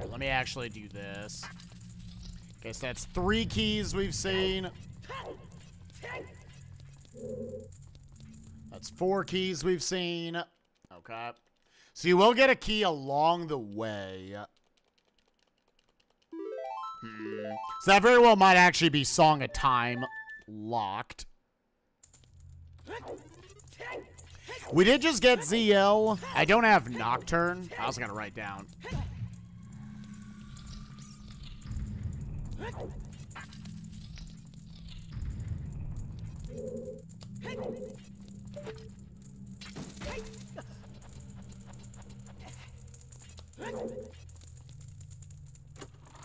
let me actually do this. Okay, so that's 3 keys we've seen. That's 4 keys we've seen. Okay. So you will get a key along the way. So that very well might actually be Song of Time locked. We did just get ZL. I don't have Nocturne. I also got to write down.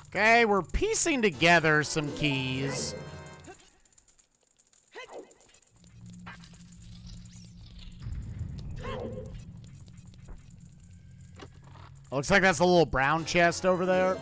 Okay, we're piecing together some keys. Looks like that's a little brown chest over there.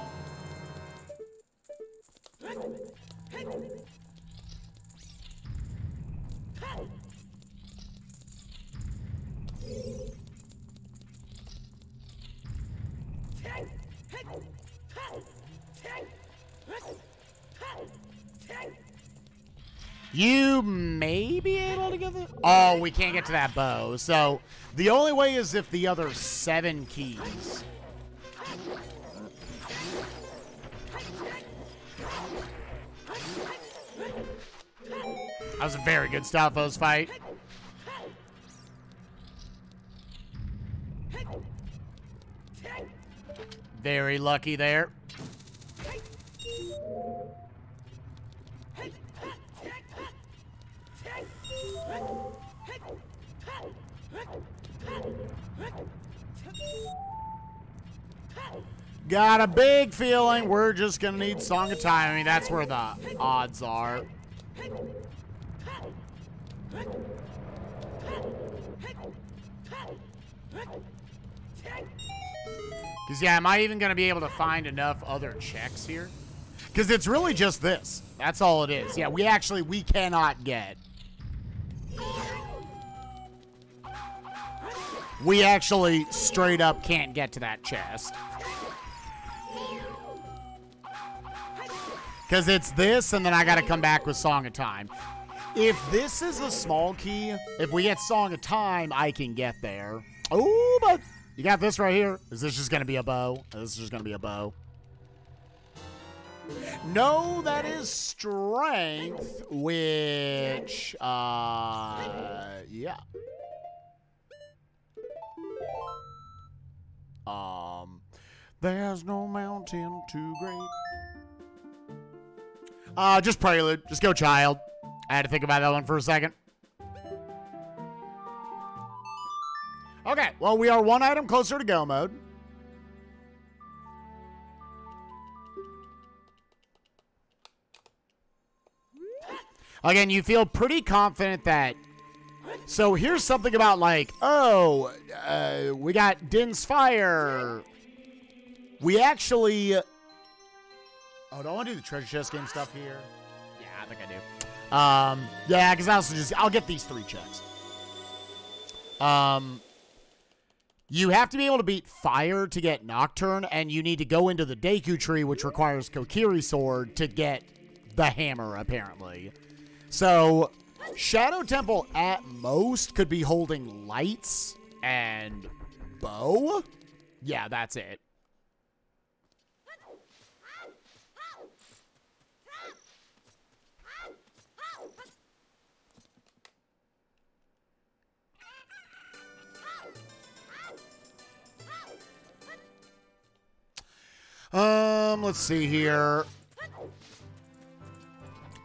You may be able to get the... Oh, we can't get to that bow. So the only way is if the other 7 keys. That was a very good Stalfos fight. Very lucky there. Got a big feeling we're just gonna need Song of Time. I mean, that's where the odds are. Because, yeah, am I even going to be able to find enough other checks here? Because it's really just this. That's all it is. Yeah, we cannot get. We actually straight up can't get to that chest. Because it's this, and then I got to come back with Song of Time. If this is a small key, if we get Song of Time, I can get there. Oh, but you got this right here. Is this just going to be a bow? This is just going to be a bow. No, that is strength, which, yeah. There's no mountain too great. Just Prelude. Just go Child. I had to think about that one for a second. Okay, well, we are 1 item closer to go mode. Again, you feel pretty confident that... So here's something about, like, oh, we got Din's Fire. We actually... Oh, do I want to do the treasure chest game stuff here? Yeah, I think I do. Yeah, because I'll get these 3 checks. You have to be able to beat Fire to get Nocturne, and you need to go into the Deku Tree, which requires Kokiri Sword, to get the hammer, apparently. So, Shadow Temple, at most, could be holding Lights and Bow. Yeah, that's it. Let's see here.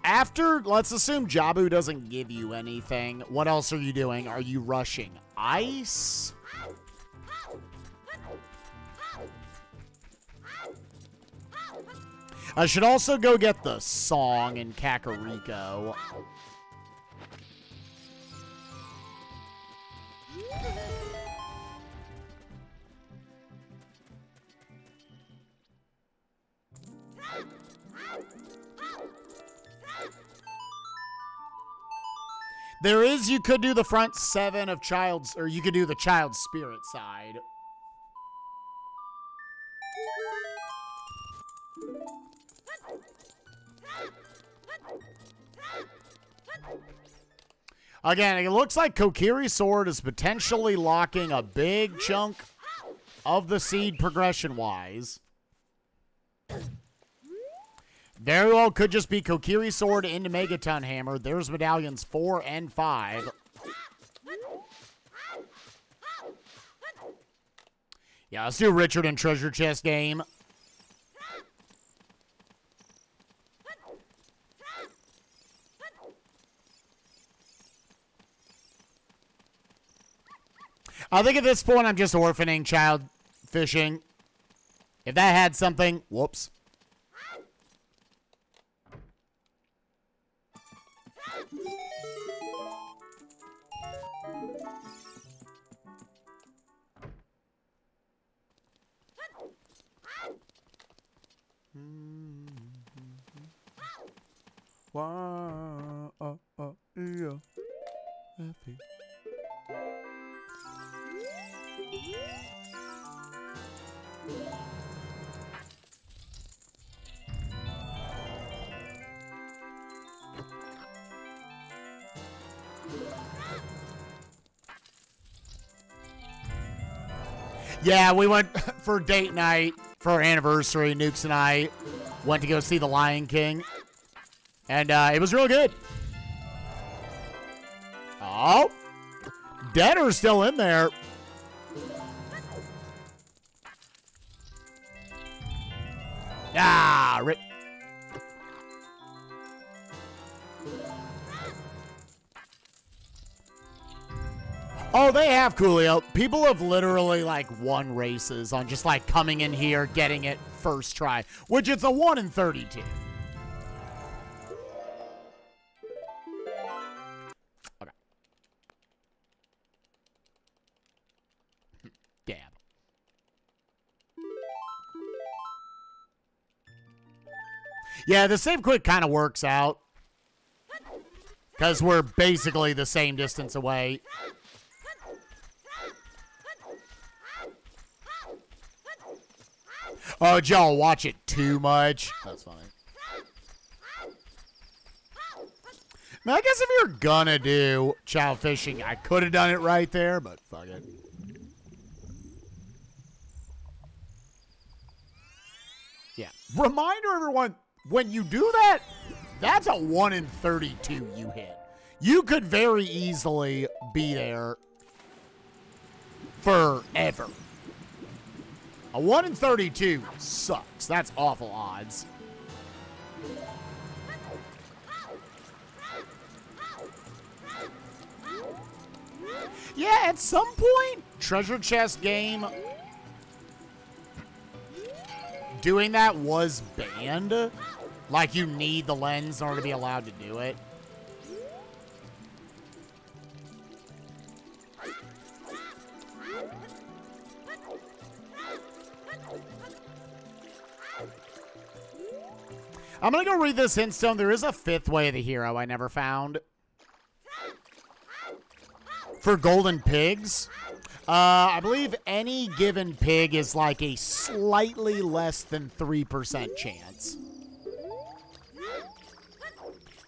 After, let's assume Jabu doesn't give you anything. What else are you doing? Are you rushing ice? I should also go get the song in Kakariko. There is, you could do the front 7 of Child's, or you could do the Child's Spirit side. Again, it looks like Kokiri Sword is potentially locking a big chunk of the seed progression-wise. Very well could just be Kokiri Sword into Megaton Hammer. There's medallions 4 and 5. Yeah, let's do Richard and treasure chest game. I think at this point I'm just orphaning child fishing. If that had something, whoops. Yeah, we went for date night for our anniversary. Nukes and I went to go see The Lion King. And it was real good. Oh. Deader's still in there. Ah, rip. Oh, they have Coolio. People have literally, like, won races on just, like, coming in here, getting it first try, which it's a 1 in 32. Okay. Damn. Yeah, the save quick kind of works out. Because we're basically the same distance away. Oh, y'all watch it too much. That's funny. Now, I guess if you're gonna do child fishing, I could have done it right there, but fuck it. Yeah. Reminder, everyone, when you do that, that's a 1 in 32 you hit. You could very easily be there forever. A 1 in 32 sucks. That's awful odds. Yeah, at some point, treasure chest game, doing that was banned. Like, you need the lens in order to be allowed to do it. I'm going to go read this hint stone. There is a 5th way of the hero I never found. For golden pigs, I believe any given pig is like a slightly less than 3% chance.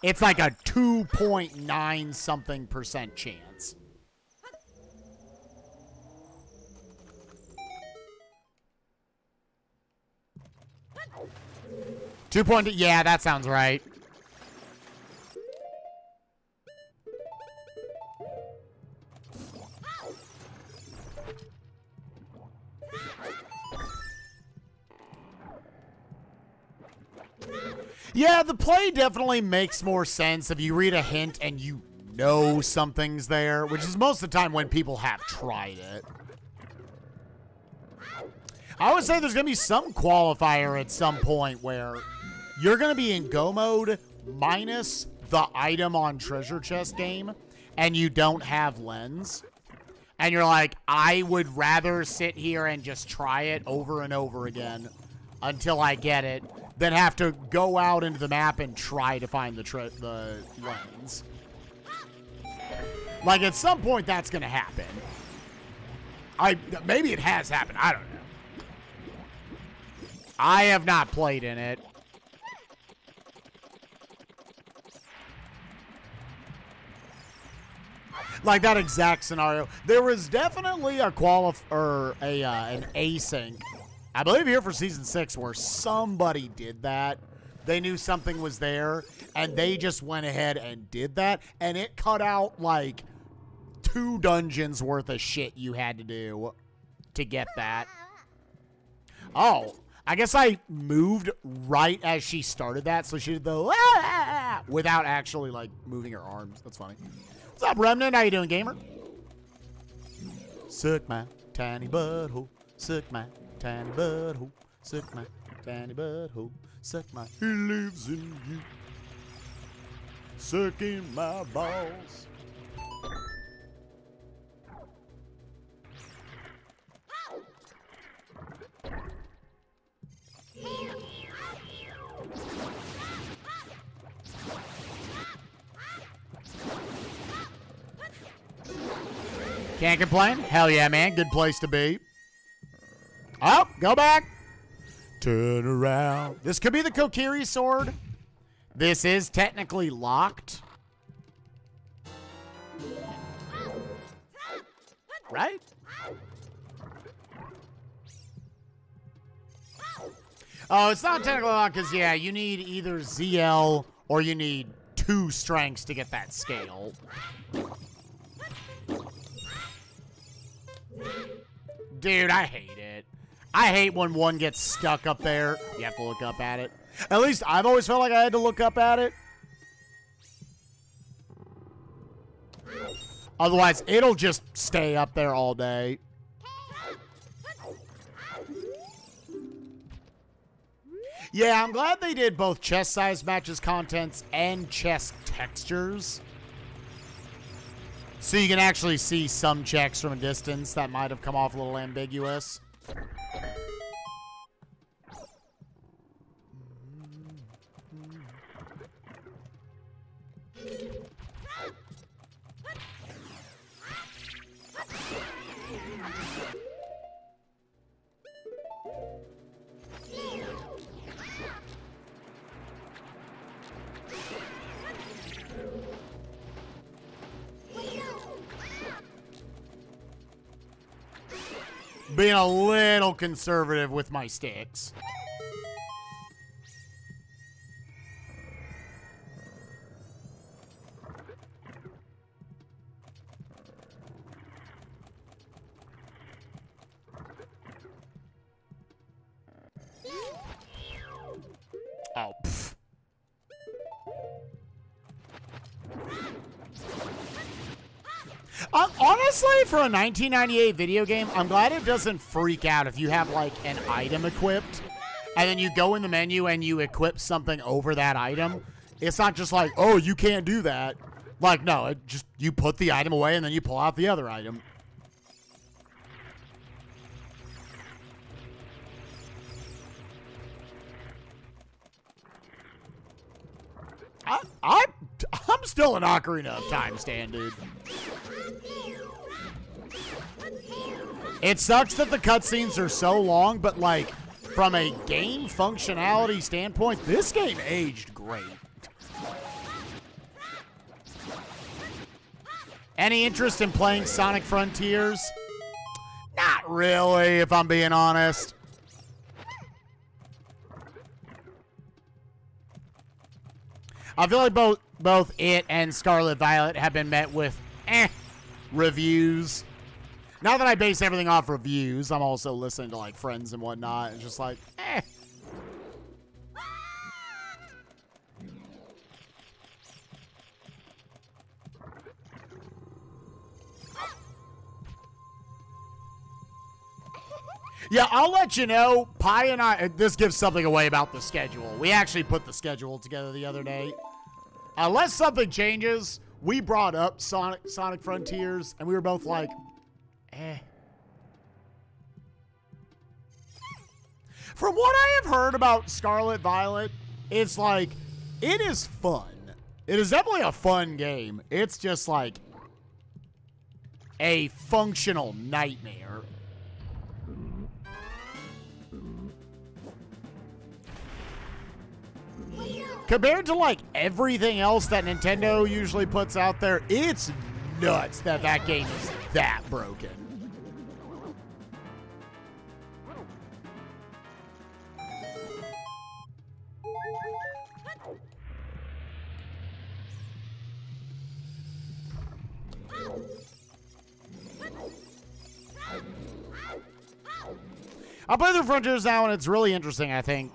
It's like a 2.9 something percent chance. Yeah, that sounds right. Yeah, the play definitely makes more sense if you read a hint and you know something's there, which is most of the time when people have tried it. I would say there's going to be some qualifier at some point where you're going to be in go mode minus the item on treasure chest game and you don't have lens. And you're like, I would rather sit here and just try it over and over again until I get it than have to go out into the map and try to find the lens. Like, at some point, that's going to happen. Maybe it has happened. I don't know. I have not played in it. Like that exact scenario. There was definitely a an async, I believe here for season 6, where somebody did that. They knew something was there, and they just went ahead and did that, and it cut out like 2 dungeons worth of shit you had to do to get that. Oh, I guess I moved right as she started that, so she did the without actually like moving her arms. That's funny. What's up, Remnant? How you doing, gamer? Suck my tiny butthole. Suck my tiny butthole. Suck my tiny butthole. Suck my. He lives in you. Sucking my balls. Can't complain. Hell yeah, man. Good place to be. Oh, go back. Turn around. This could be the Kokiri sword. This is technically locked. Right? Oh, it's not technically locked because, yeah, you need either ZL or you need 2 strengths to get that scale. Dude, I hate it. I hate when one gets stuck up there. You have to look up at it. At least I've always felt like I had to look up at it. Otherwise, it'll just stay up there all day. Yeah, I'm glad they did both chest size matches contents and chest textures. So you can actually see some checks from a distance that might have come off a little ambiguous. Being a little conservative with my sticks. Oh, pfft. Honestly, for a 1998 video game, I'm glad it doesn't freak out if you have, like, an item equipped, and then you go in the menu and you equip something over that item. It's not just like, oh, you can't do that. Like, no, it just, you put the item away and then you pull out the other item. I'm still an Ocarina of Time stan, dude. It sucks that the cutscenes are so long, but, like, from a game functionality standpoint, this game aged great. Any interest in playing Sonic Frontiers? Not really, if I'm being honest. I feel like both it and Scarlet Violet have been met with reviews. Now that I base everything off reviews, I'm also listening to, like, friends and whatnot. It's just like, Yeah, I'll let you know. Pi and I, this gives something away about the schedule. We actually put the schedule together the other day. Unless something changes, we brought up Sonic Frontiers, and we were both like, From what I have heard about Scarlet Violet, it's like, it is fun. It is definitely a fun game. It's just like a functional nightmare. Compared to, like, everything else that Nintendo usually puts out there, it's nuts that that game is that broken. I play through Frontiers now, and it's really interesting, I think.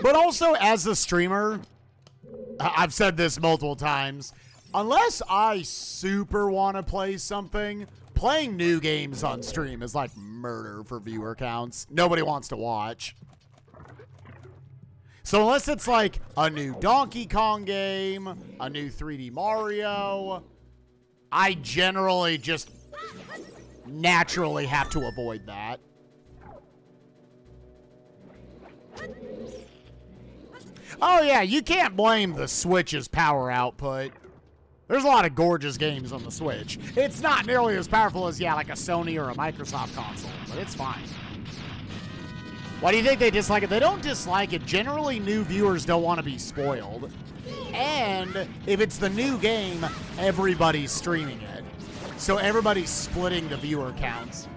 But also, as a streamer, I've said this multiple times, unless I super want to play something, playing new games on stream is like murder for viewer counts. Nobody wants to watch. So unless it's like a new Donkey Kong game, a new 3D Mario, I generally just naturally have to avoid that. Oh yeah, you can't blame the Switch's power output. There's a lot of gorgeous games on the Switch. It's not nearly as powerful as, yeah, like a Sony or a Microsoft console, but it's fine. Why do you think they dislike it? They don't dislike it. Generally, new viewers don't want to be spoiled. And if it's the new game, everybody's streaming it. So everybody's splitting the viewer counts.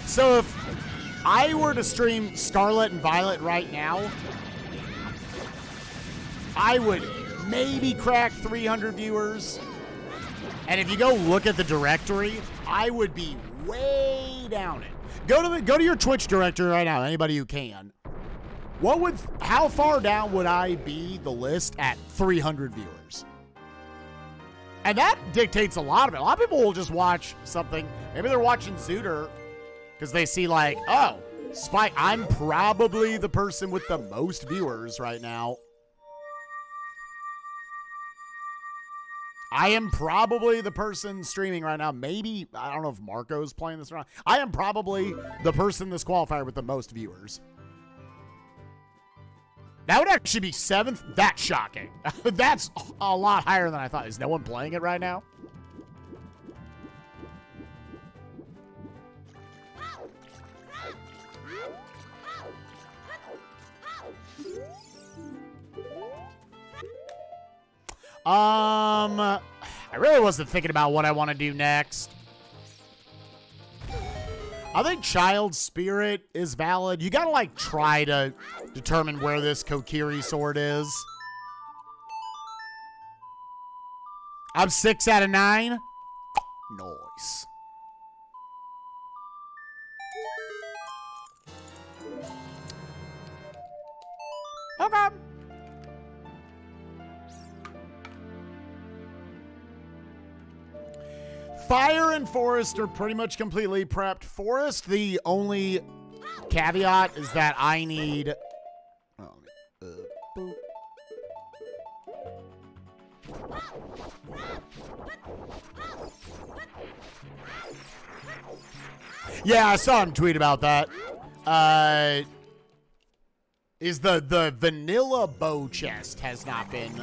So if I were to stream Scarlet and Violet right now, I would maybe crack 300 viewers. And if you go look at the directory, I would be way down it. Go to your Twitch directory right now, anybody who can. How far down would I be the list at 300 viewers? And that dictates a lot of it. A lot of people will just watch something. Maybe they're watching Zooter because they see like, oh, Spike, I'm probably the person with the most viewers right now. I am probably the person streaming right now. Maybe, I don't know if Marco's playing this around. I am probably the person this qualifier with the most viewers. That would actually be 7th. That's shocking. That's a lot higher than I thought. Is no one playing it right now? I really wasn't thinking about what I want to do next. I think Child Spirit is valid. You gotta, like, try to determine where this Kokiri sword is. I'm 6 out of 9. Nice. Okay. Fire and Forest are pretty much completely prepped. Forest, the only caveat is that I need... Yeah, I saw him tweet about that. Is the vanilla bow chest has not been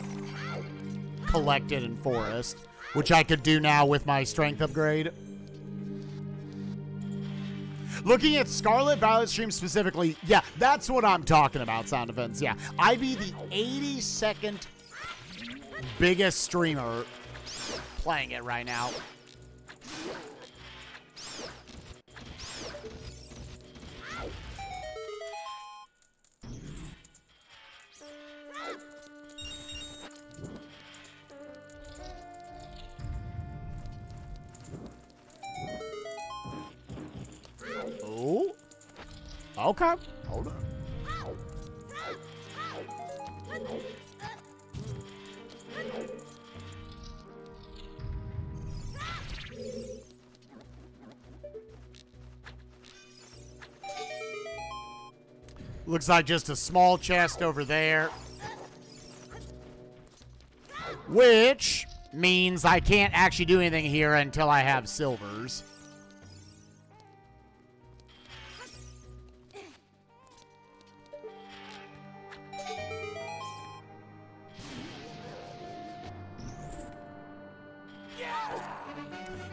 collected in Forest, which I could do now with my strength upgrade. Looking at Scarlet Violet stream specifically, yeah, that's what I'm talking about, Sound Defense. Yeah, I'd be the 82nd biggest streamer playing it right now. Oh, okay. Hold on. Looks like just a small chest over there. Which means I can't actually do anything here until I have silvers.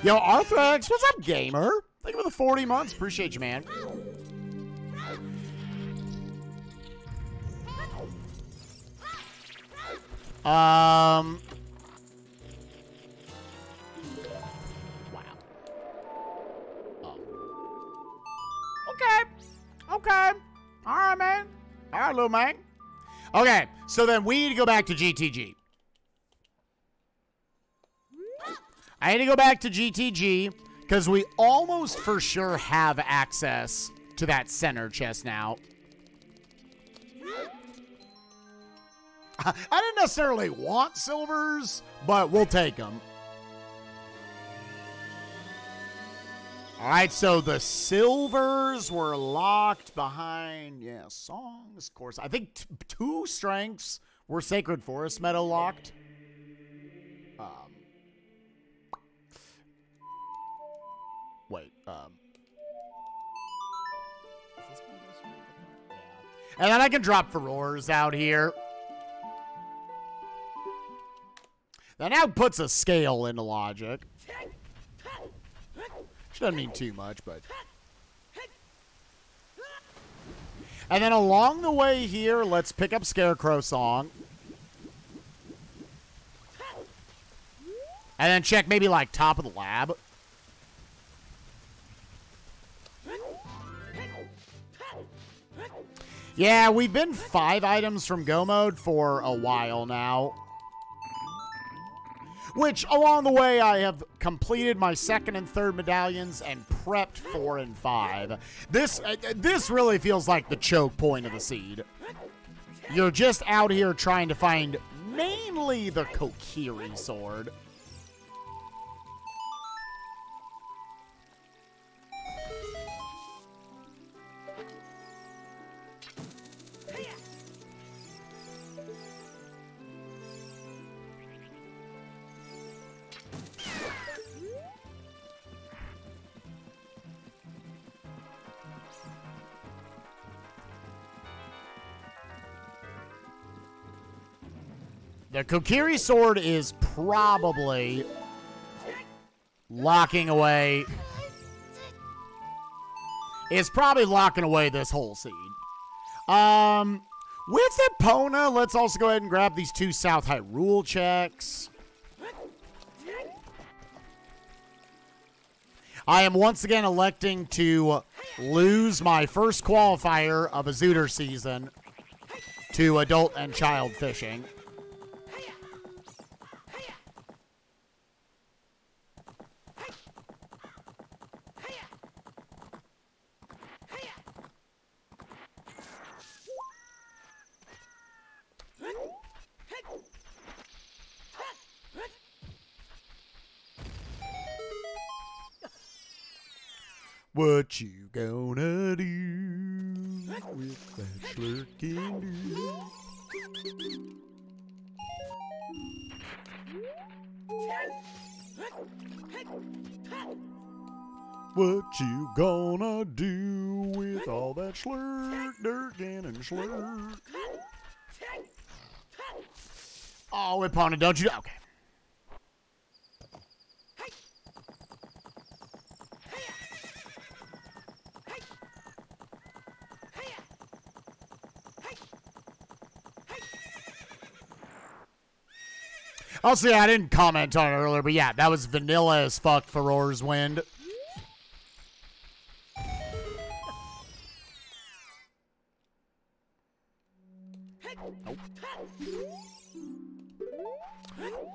Yo, Arthrex, what's up, gamer? Thank you for the 40 months. Appreciate you, man. Wow. Oh. Okay. All right, man. All right, little man. Okay, so then we need to go back to GTG. I need to go back to GTG because we almost for sure have access to that center chest now. I didn't necessarily want silvers, but we'll take them. All right, so the silvers were locked behind, yeah, songs, of course. I think 2 strengths were Sacred Forest Meadow locked. Wait, is this one? Yeah. And then I can drop Furores out here. That now puts a scale into logic. Which doesn't mean too much, but... And then along the way here, let's pick up Scarecrow Song. And then check maybe like top of the lab. Yeah, we've been 5 items from Go Mode for a while now. Which, along the way, I have completed my 2nd and 3rd medallions and prepped 4 and 5. This really feels like the choke point of the seed. You're just out here trying to find mainly the Kokiri sword. The Kokiri sword is probably locking away. It's probably locking away this whole seed. With Epona, let's also go ahead and grab these 2 South Hyrule checks. I am once again electing to lose my first qualifier of a Zooter season to adult and child fishing. What you gonna do with that slurking do? What you gonna do with all that slurk, dirkin, and slurk? Oh, Epona, don't you? Okay. Also, yeah, I didn't comment on it earlier, but yeah, that was vanilla as fuck for Roar's Wind. Nope.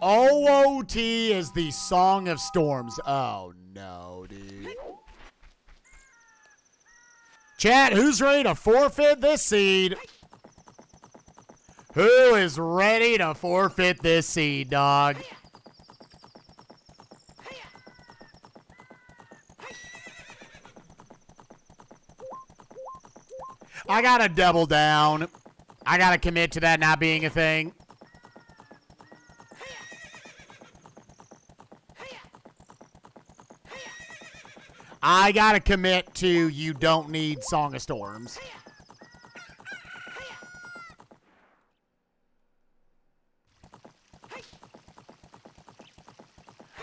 OOT is the Song of Storms. Oh, no, dude. Chat, who's ready to forfeit this seed? Who is ready to forfeit this seed, dog? I gotta double down. I gotta commit to that not being a thing. I gotta commit to you don't need Song of Storms.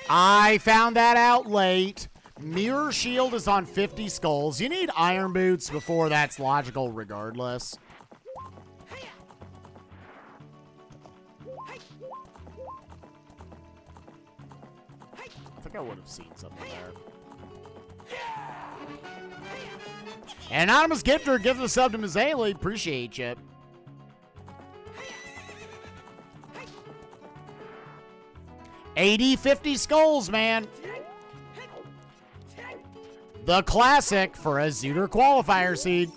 I found that out late. Mirror Shield is on 50 skulls. You need Iron Boots before that's logical regardless. I think I would have seen something there. Anonymous Gifter gives a sub to Ms. Haley. Appreciate you. $80.50 skulls, man. The classic for a Zooter qualifier seed.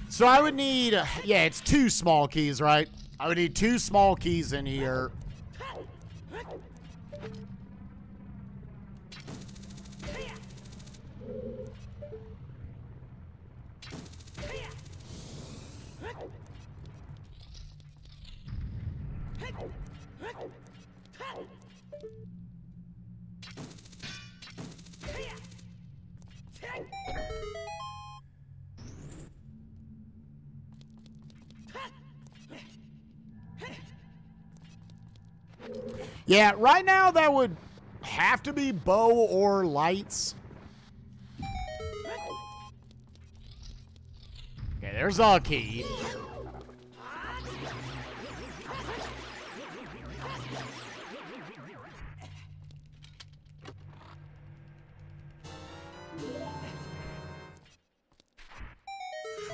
So I would need, yeah, it's 2 small keys, right? I would need 2 small keys in here. Yeah, right now that would have to be bow or lights. Okay, there's a key.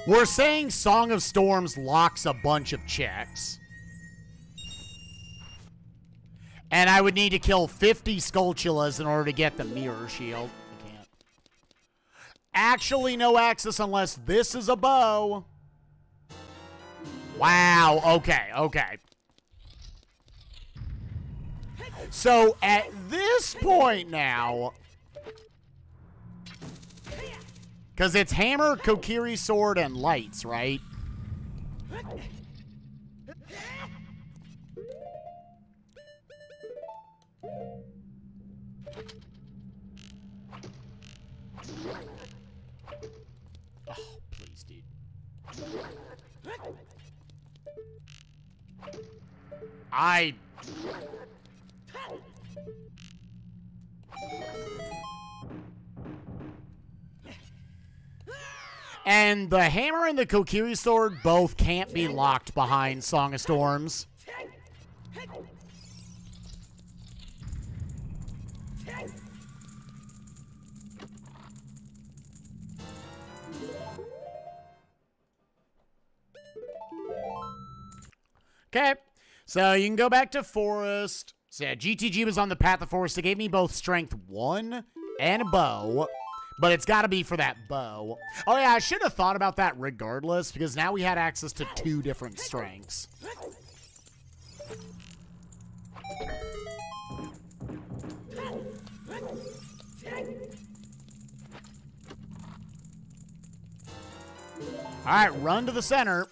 We're saying Song of Storms locks a bunch of checks. And I would need to kill 50 Skulltulas in order to get the Mirror Shield. I can't. Actually, no access unless this is a bow. Wow. Okay, okay. So, at this point now... Because it's hammer, Kokiri sword, and lights, right? Oh, please, dude. And the hammer and the Kokiri sword both can't be locked behind Song of Storms. Okay, so you can go back to Forest. So yeah, GTG was on the Path of Forest. It gave me both Strength 1 and a bow. But it's got to be for that bow. Oh, yeah, I should have thought about that regardless, because now we had access to 2 different strengths. All right, run to the center.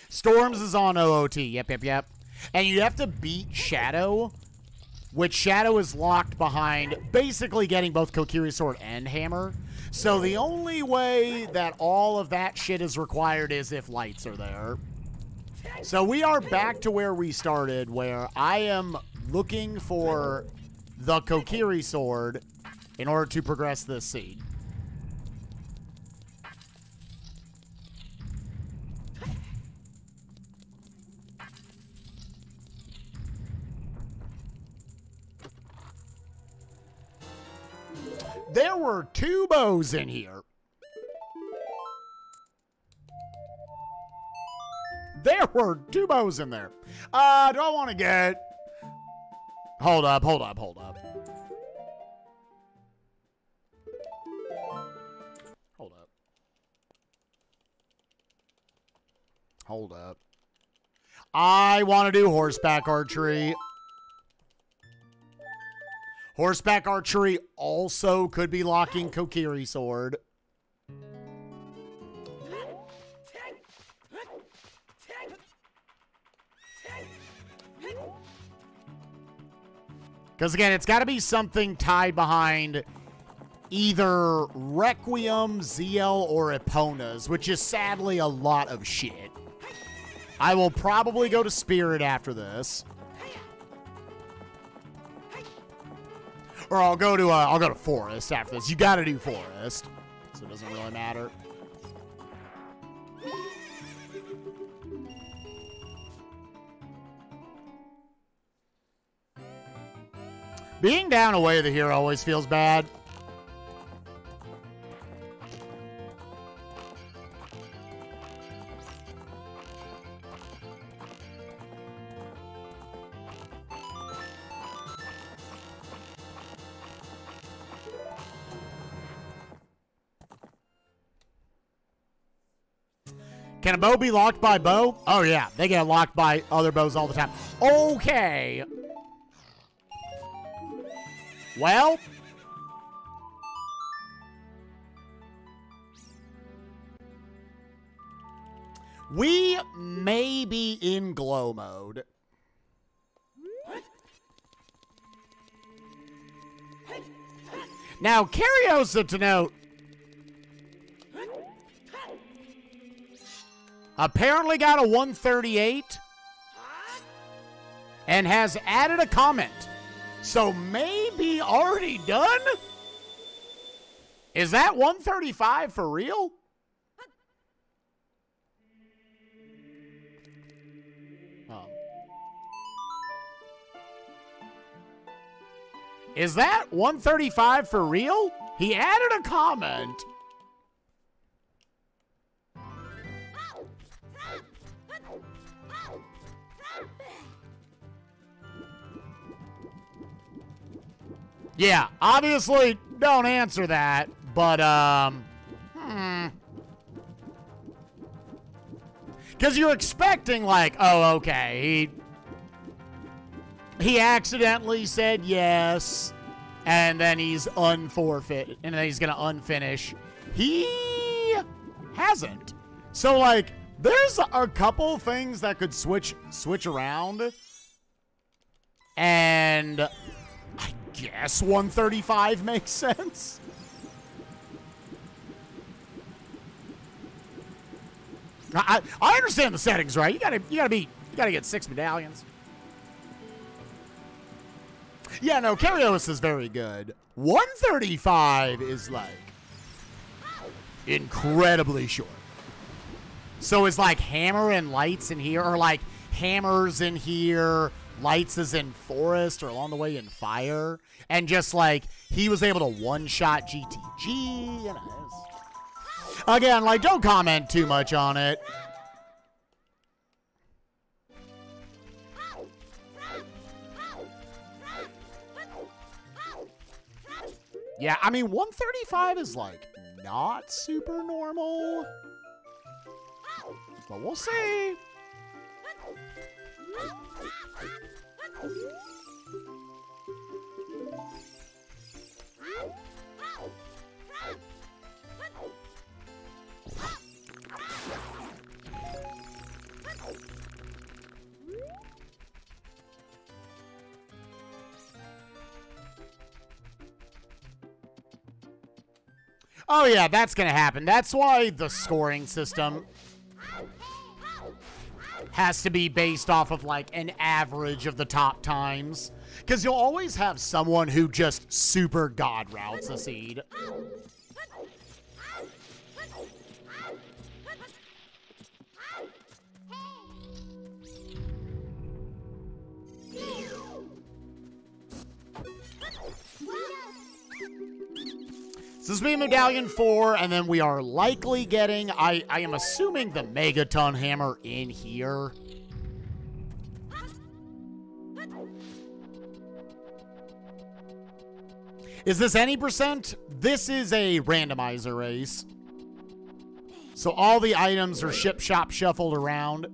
Storms is on OOT. Yep, yep, yep. And you have to beat Shadow, which Shadow is locked behind basically getting both Kokiri Sword and Hammer. So the only way that all of that shit is required is if lights are there. So we are back to where we started, where I am looking for the Kokiri Sword in order to progress this seed. There were 2 bows in here. There were 2 bows in there. Do I want to get... Hold up, hold up, hold up. Hold up. Hold up. I want to do horseback archery. Horseback archery also could be locking Kokiri Sword. Because, again, it's got to be something tied behind either Requiem, ZL, or Epona's, which is sadly a lot of shit. I will probably go to Spirit after this. Or I'll go to Forest after this. You got to do Forest, so it doesn't really matter. Being down away with the hero always feels bad. Can a bow be locked by bow? Oh, yeah. They get locked by other bows all the time. Okay. Well. We may be in glow mode. Now, Cariosa to note, apparently got a 138 and has added a comment. So maybe already done? Is that 135 for real? Is that 135 for real? He added a comment. Yeah, obviously don't answer that, but, because you're expecting, like, oh, okay, he accidentally said yes, and then he's unforfeit, and then he's going to unfinish. He hasn't. So, like, there's a couple things that could switch around, and I guess 135 makes sense. I understand the settings, right? You gotta get 6 medallions. Yeah, no, Karios is very good. 135 is like incredibly short. So it's like hammer and lights in here, or like hammers in here, lights is in forest, or along the way in fire, and just like he was able to one-shot GTG. You know, again, like, don't comment too much on it. Yeah, I mean, 135 is, like, not super normal. But we'll see. Oh, yeah, that's going to happen. That's why the scoring system has to be based off of, like, an average of the top times. Because you'll always have someone who just super god routes a seed. So this will be Medallion 4, and then we are likely getting, I am assuming, the Megaton Hammer in here. Is this any percent? This is a randomizer race. So all the items are ship-shop shuffled around.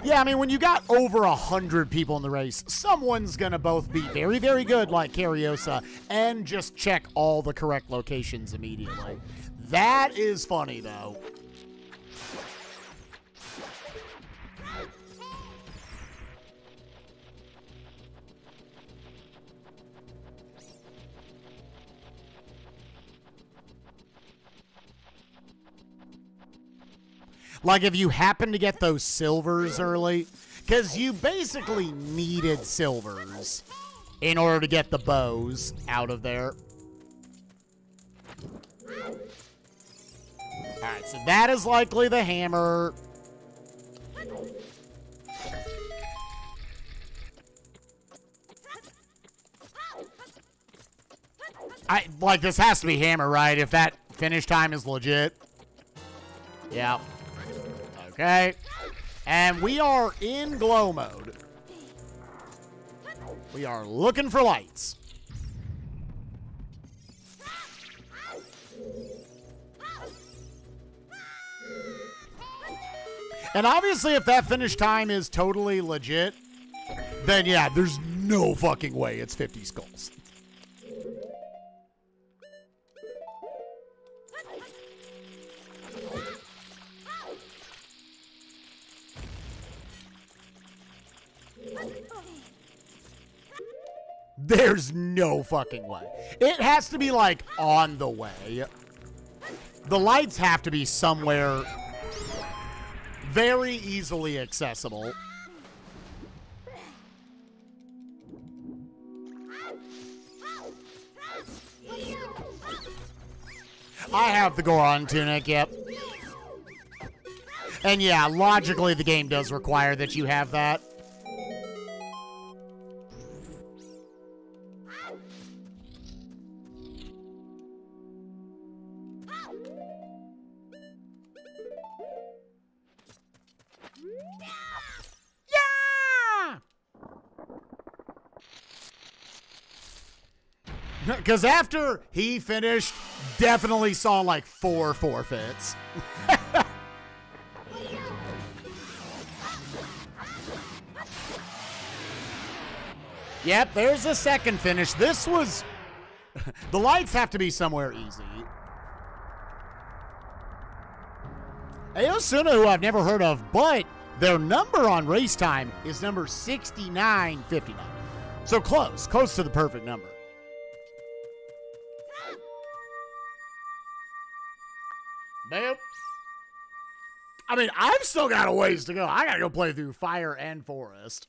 Yeah, I mean, when you got over 100 people in the race, someone's going to both be very, very good, like Cariosa, and just check all the correct locations immediately. That is funny, though. Like if you happen to get those silvers early, because you basically needed silvers in order to get the bows out of there. Alright, so that is likely the hammer. Like, this has to be hammer, right? If that finish time is legit. Yeah. Okay. And we are in glow mode. We are looking for lights. And obviously, if that finish time is totally legit, then yeah, there's no fucking way it's 50 skulls. There's no fucking way. It has to be, like, on the way. The lights have to be somewhere very easily accessible. I have the Goron tunic, yep. And yeah, logically the game does require that you have that. Because after he finished, definitely saw like 4 forfeits. Yep, there's a second finish. This was... the lights have to be somewhere easy. Aosuna, who I've never heard of, but their number on race time is number 6959. So close to the perfect number. Nope. I mean, I've still got a ways to go. I gotta go play through Fire and Forest.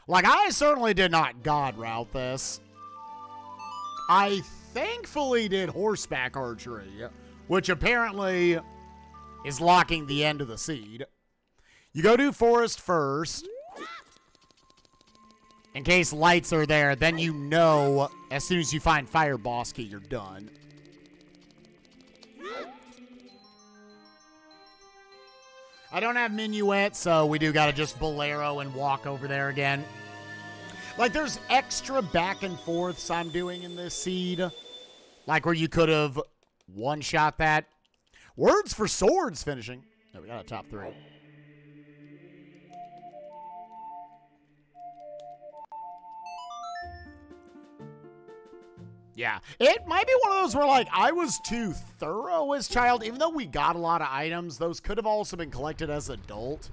Like, I certainly did not God route this. I thankfully did horseback archery, which apparently is locking the end of the seed. You go do Forest first. In case lights are there, then you know as soon as you find Fire Boss Key, you're done. I don't have Minuet, so we do gotta just Bolero and walk over there again. Like, there's extra back and forths I'm doing in this seed. Like, where you could have one-shot that. Words for Swords finishing. Oh, we got a top 3. Yeah, it might be one of those where, like, I was too thorough as child. Even though we got a lot of items, those could have also been collected as adult.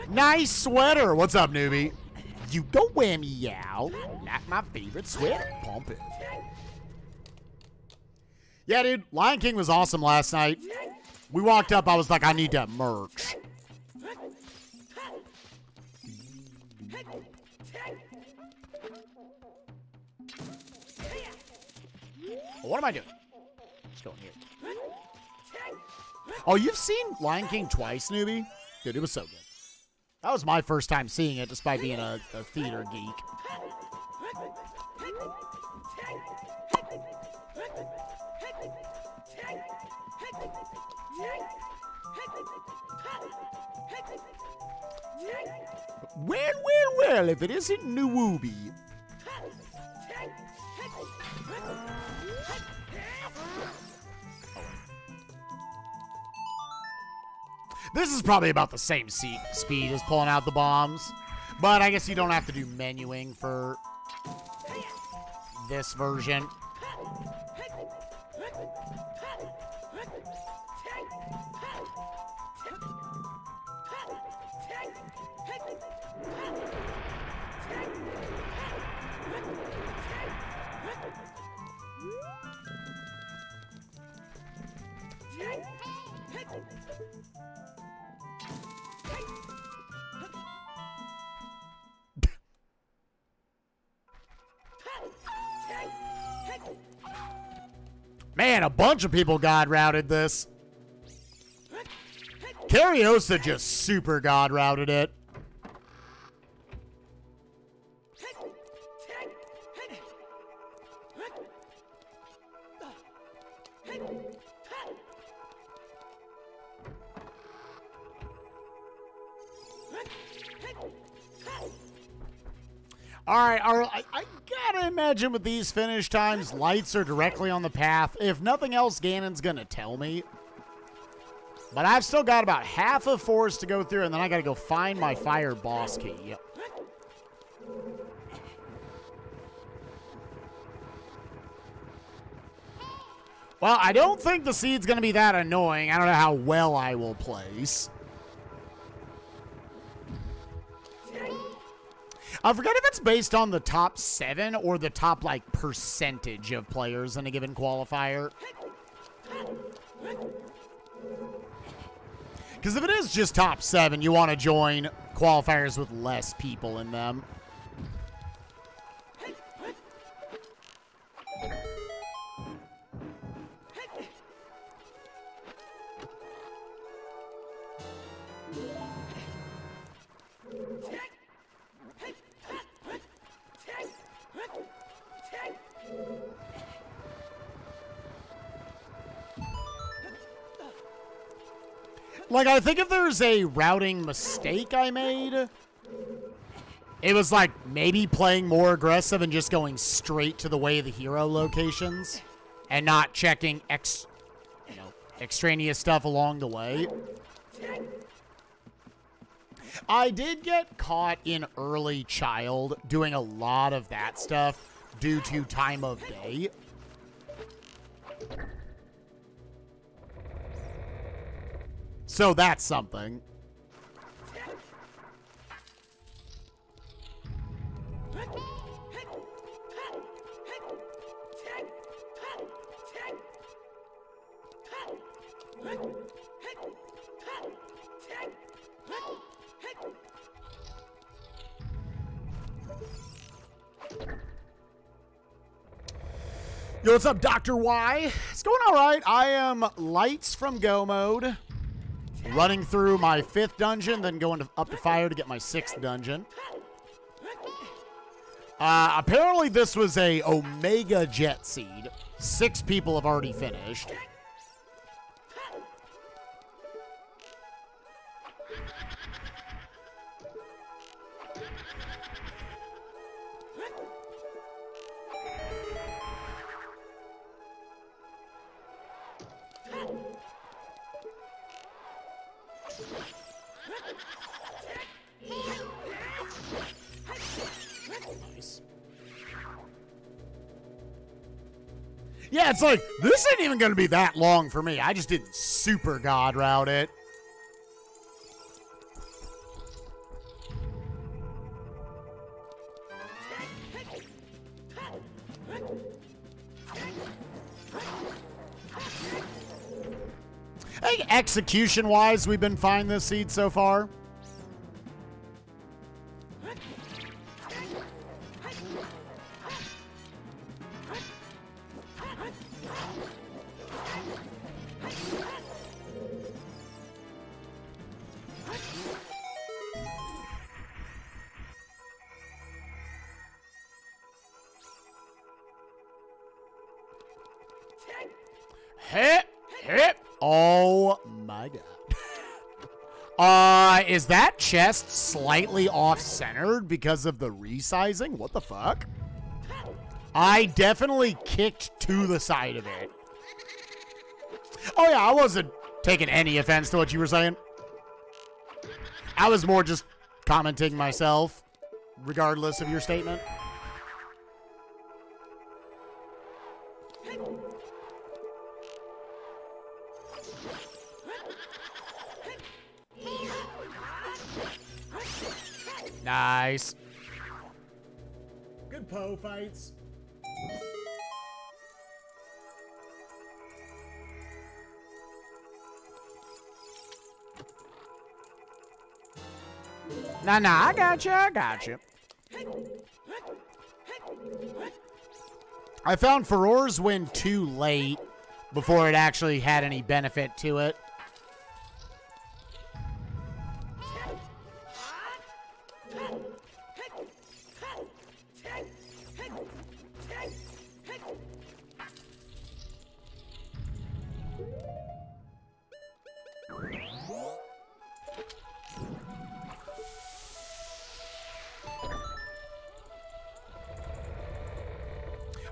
Nice sweater. What's up, newbie? You don't wear me out. Not my favorite sweater. Pump it. Yeah, dude, Lion King was awesome last night. We walked up, I was like, I need that merch. What am I doing? Let's go in here. Oh, you've seen Lion King twice, newbie? Dude, it was so good. That was my first time seeing it, despite being a theater geek. Well, if it isn't Nwubi. This is probably about the same speed as pulling out the bombs. But I guess you don't have to do menuing for this version. Man, a bunch of people God routed this. Cariosa just super God routed it. All right, I gotta imagine with these finish times, lights are directly on the path. If nothing else, Ganon's gonna tell me. But I've still got about half of Forest to go through, and then I gotta go find my fire boss key. Yep. Well, I don't think the seed's gonna be that annoying. I don't know how well I will place. I forget if it's based on the top 7 or the top, like, percentage of players in a given qualifier. Because if it is just top 7, you want to join qualifiers with less people in them. Like, I think if there's a routing mistake I made, it was like maybe playing more aggressive and just going straight to the way of the hero locations and not checking extraneous stuff along the way. I did get caught in early child doing a lot of that stuff due to time of day. So that's something. Yo, what's up, Dr. Y? It's going all right. I am lights from go mode. Running through my 5th dungeon, then going up to fire to get my 6th dungeon. Apparently this was a Omega Jet Seed. 6 people have already finished. Nice. Yeah, it's like, this ain't even going to be that long for me. I just didn't super God route it. I think execution-wise, we've been fine this seed so far. Hip, hip. Oh my god. Is that chest slightly off-centered because of the resizing? What the fuck? I definitely kicked to the side of it. Oh yeah, I wasn't taking any offense to what you were saying. I was more just commenting myself, regardless of your statement. Nice. Good Poe fights. Nah, I got you. I got you. I found Furor's win too late before it actually had any benefit to it.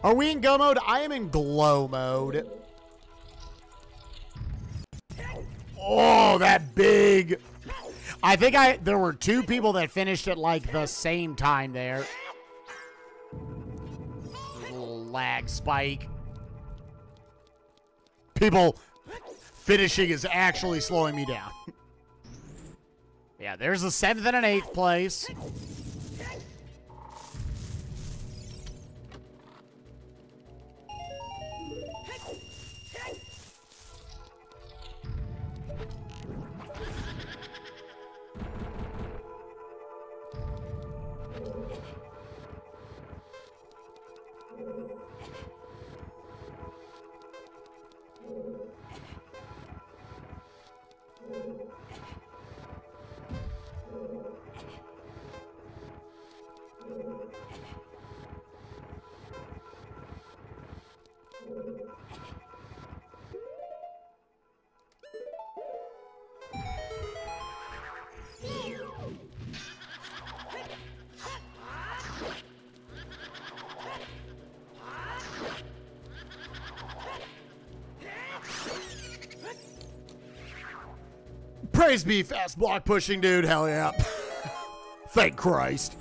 Are we in go mode? I am in glow mode. Oh, that big. I think there were two people that finished at like the same time there. There's a little lag spike. People finishing is actually slowing me down. Yeah, there's a 7th and an 8th place. Praise be, fast block pushing dude. Hell yeah. Thank Christ.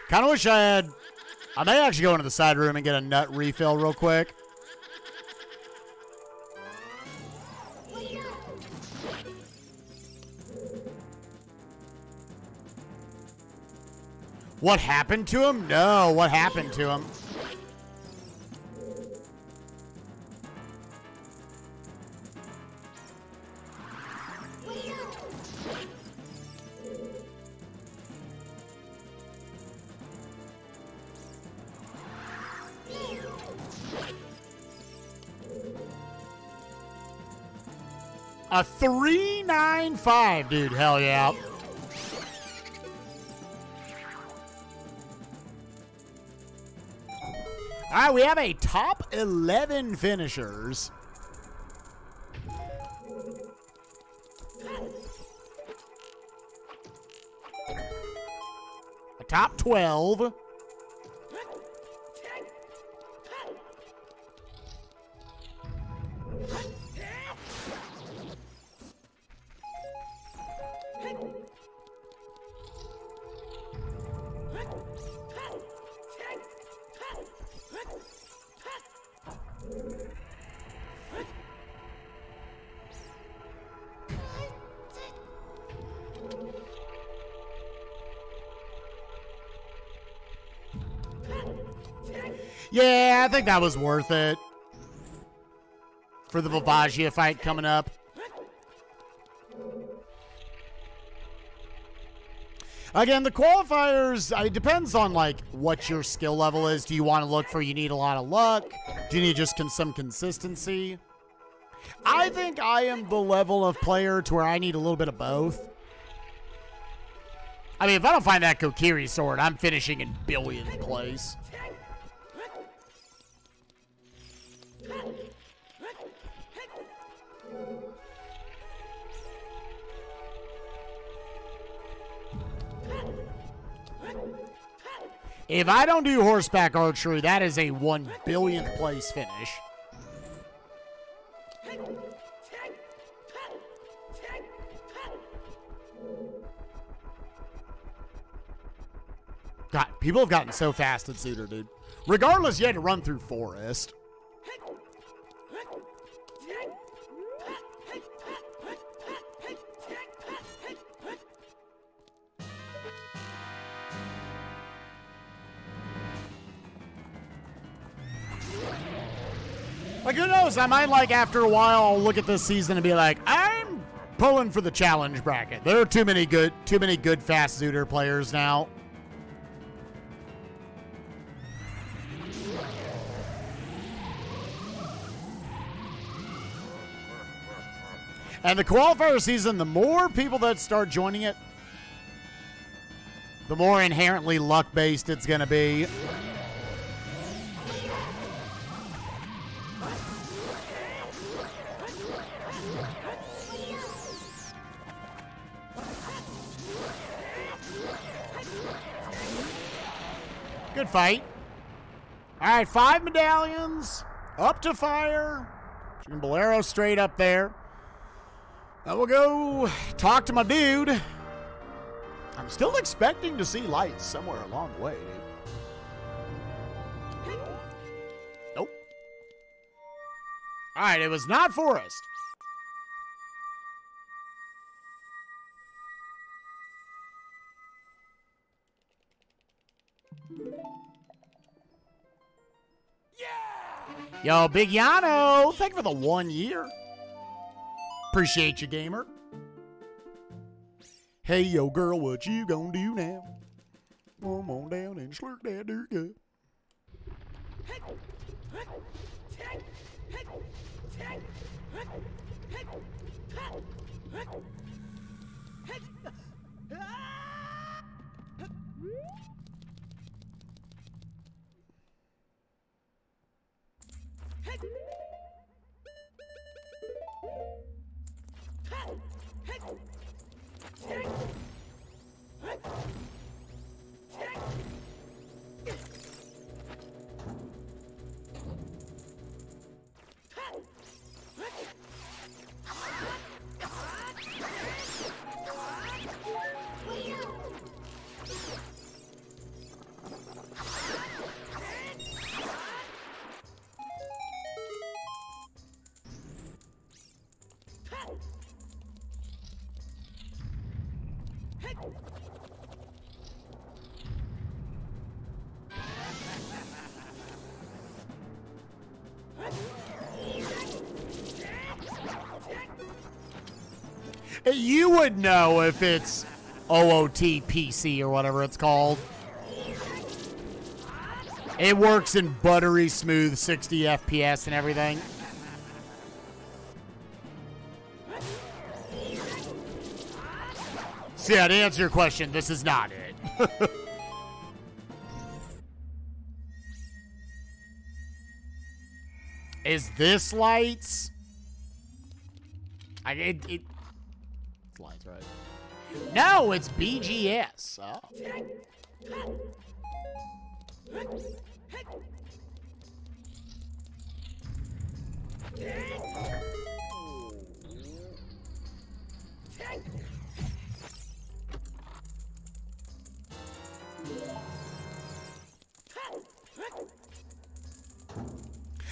Kind of wish I may actually go into the side room and get a nut refill real quick. What happened to him? No, what happened to him? A 395, dude. Hell yeah. All right, we have a top 11 finishers. A top 12. Yeah, I think that was worth it for the Volvagia fight coming up. Again, the qualifiers, it depends on like what your skill level is. Do you want to look for you need a lot of luck? Do you need just some consistency? I think I am the level of player to where I need a little bit of both. I mean, if I don't find that Kokiri sword, I'm finishing in billionth place. If I don't do horseback archery, that is a 1 billionth place finish. God, people have gotten so fast at Suitor, dude. Regardless, you had to run through forest. Like, who knows? I might, like, after a while, I'll look at this season and be like, I'm pulling for the challenge bracket. There are too many good fast Zooter players now. And the qualifier season, the more people that start joining it, the more inherently luck-based it's going to be. Good fight. All right, 5 medallions. Up to fire. Chicken Bolero straight up there. Now we'll go talk to my dude. I'm still expecting to see lights somewhere along the way, dude. Nope. All right, it was not Forest. Yo, Big Yano, thank you for the 1 year. Appreciate you, gamer. Hey, yo, girl, what you gonna do now? Come on down and slurp that dirt up. You would know if it's OOTPC or whatever it's called. It works in buttery smooth 60 FPS and everything. So yeah, to answer your question, this is not it. Is this lights? It's lights, right? No, it's BGS. Oh.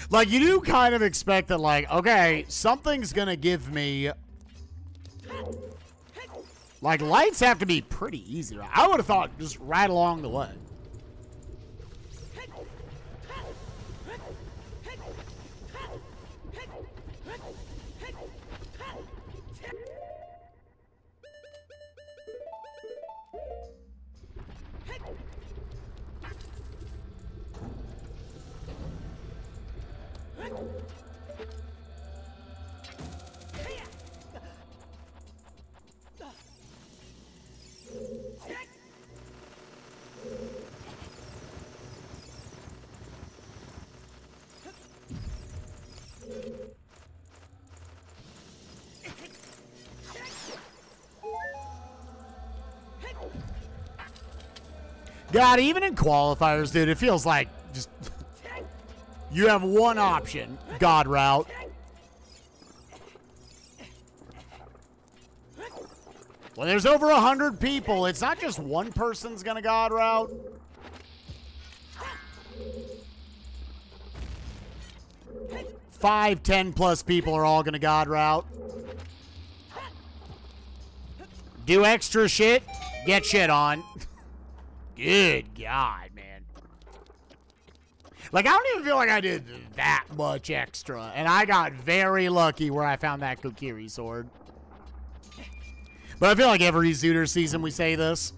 Like, you do kind of expect that, like, okay, something's gonna give me... Like, lights have to be pretty easy. Right? I would have thought just right along the way. God, even in qualifiers, dude, it feels like just you have one option, God route. When there's over 100 people, it's not just one person's gonna God route. Five, 10 plus people are all gonna God route. Do extra shit, get shit on. Good God, man. Like, I don't even feel like I did that much extra. And I got very lucky where I found that Kokiri sword. But I feel like every Zooter season we say this.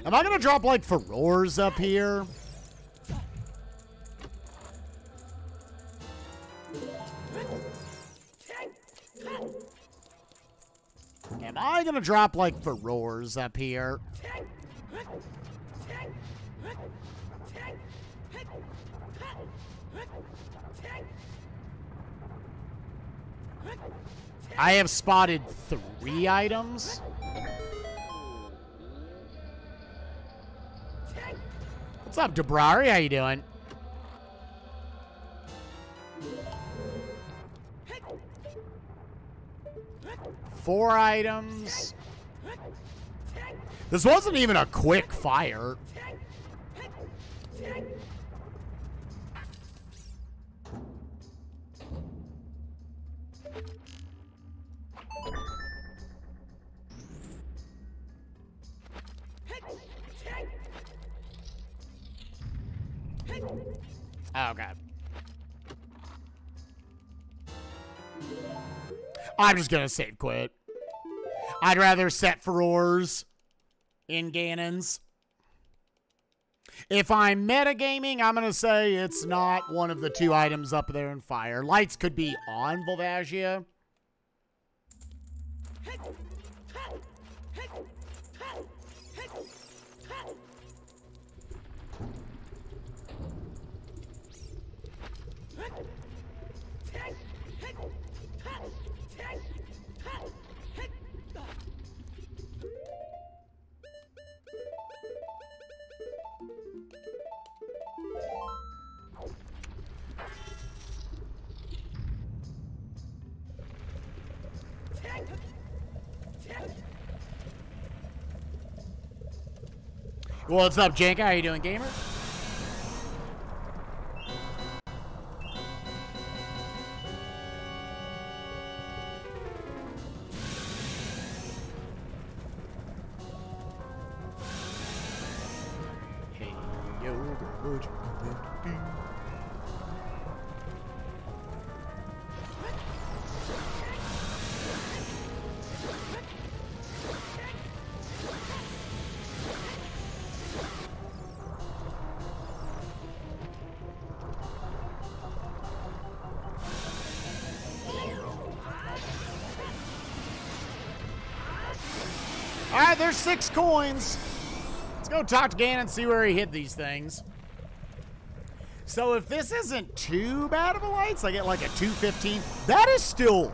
Am I gonna drop like furores up here? Am I gonna drop like furores up here? I have spotted 3 items. What's up, Debrari? How you doing? Four items. This wasn't even a quick fire. Oh, God. I'm just gonna save quit. I'd rather set furores in Ganon's. If I'm metagaming, I'm gonna say it's not one of the 2 items up there in fire. Lights could be on Volvagia. What's up, Janka? How you doing, gamer? Hey, yo, what you gonna do? All right, there's 6 coins. Let's go talk to Ganon and see where he hid these things. So if this isn't too bad of a lights, I get like a 215. That is still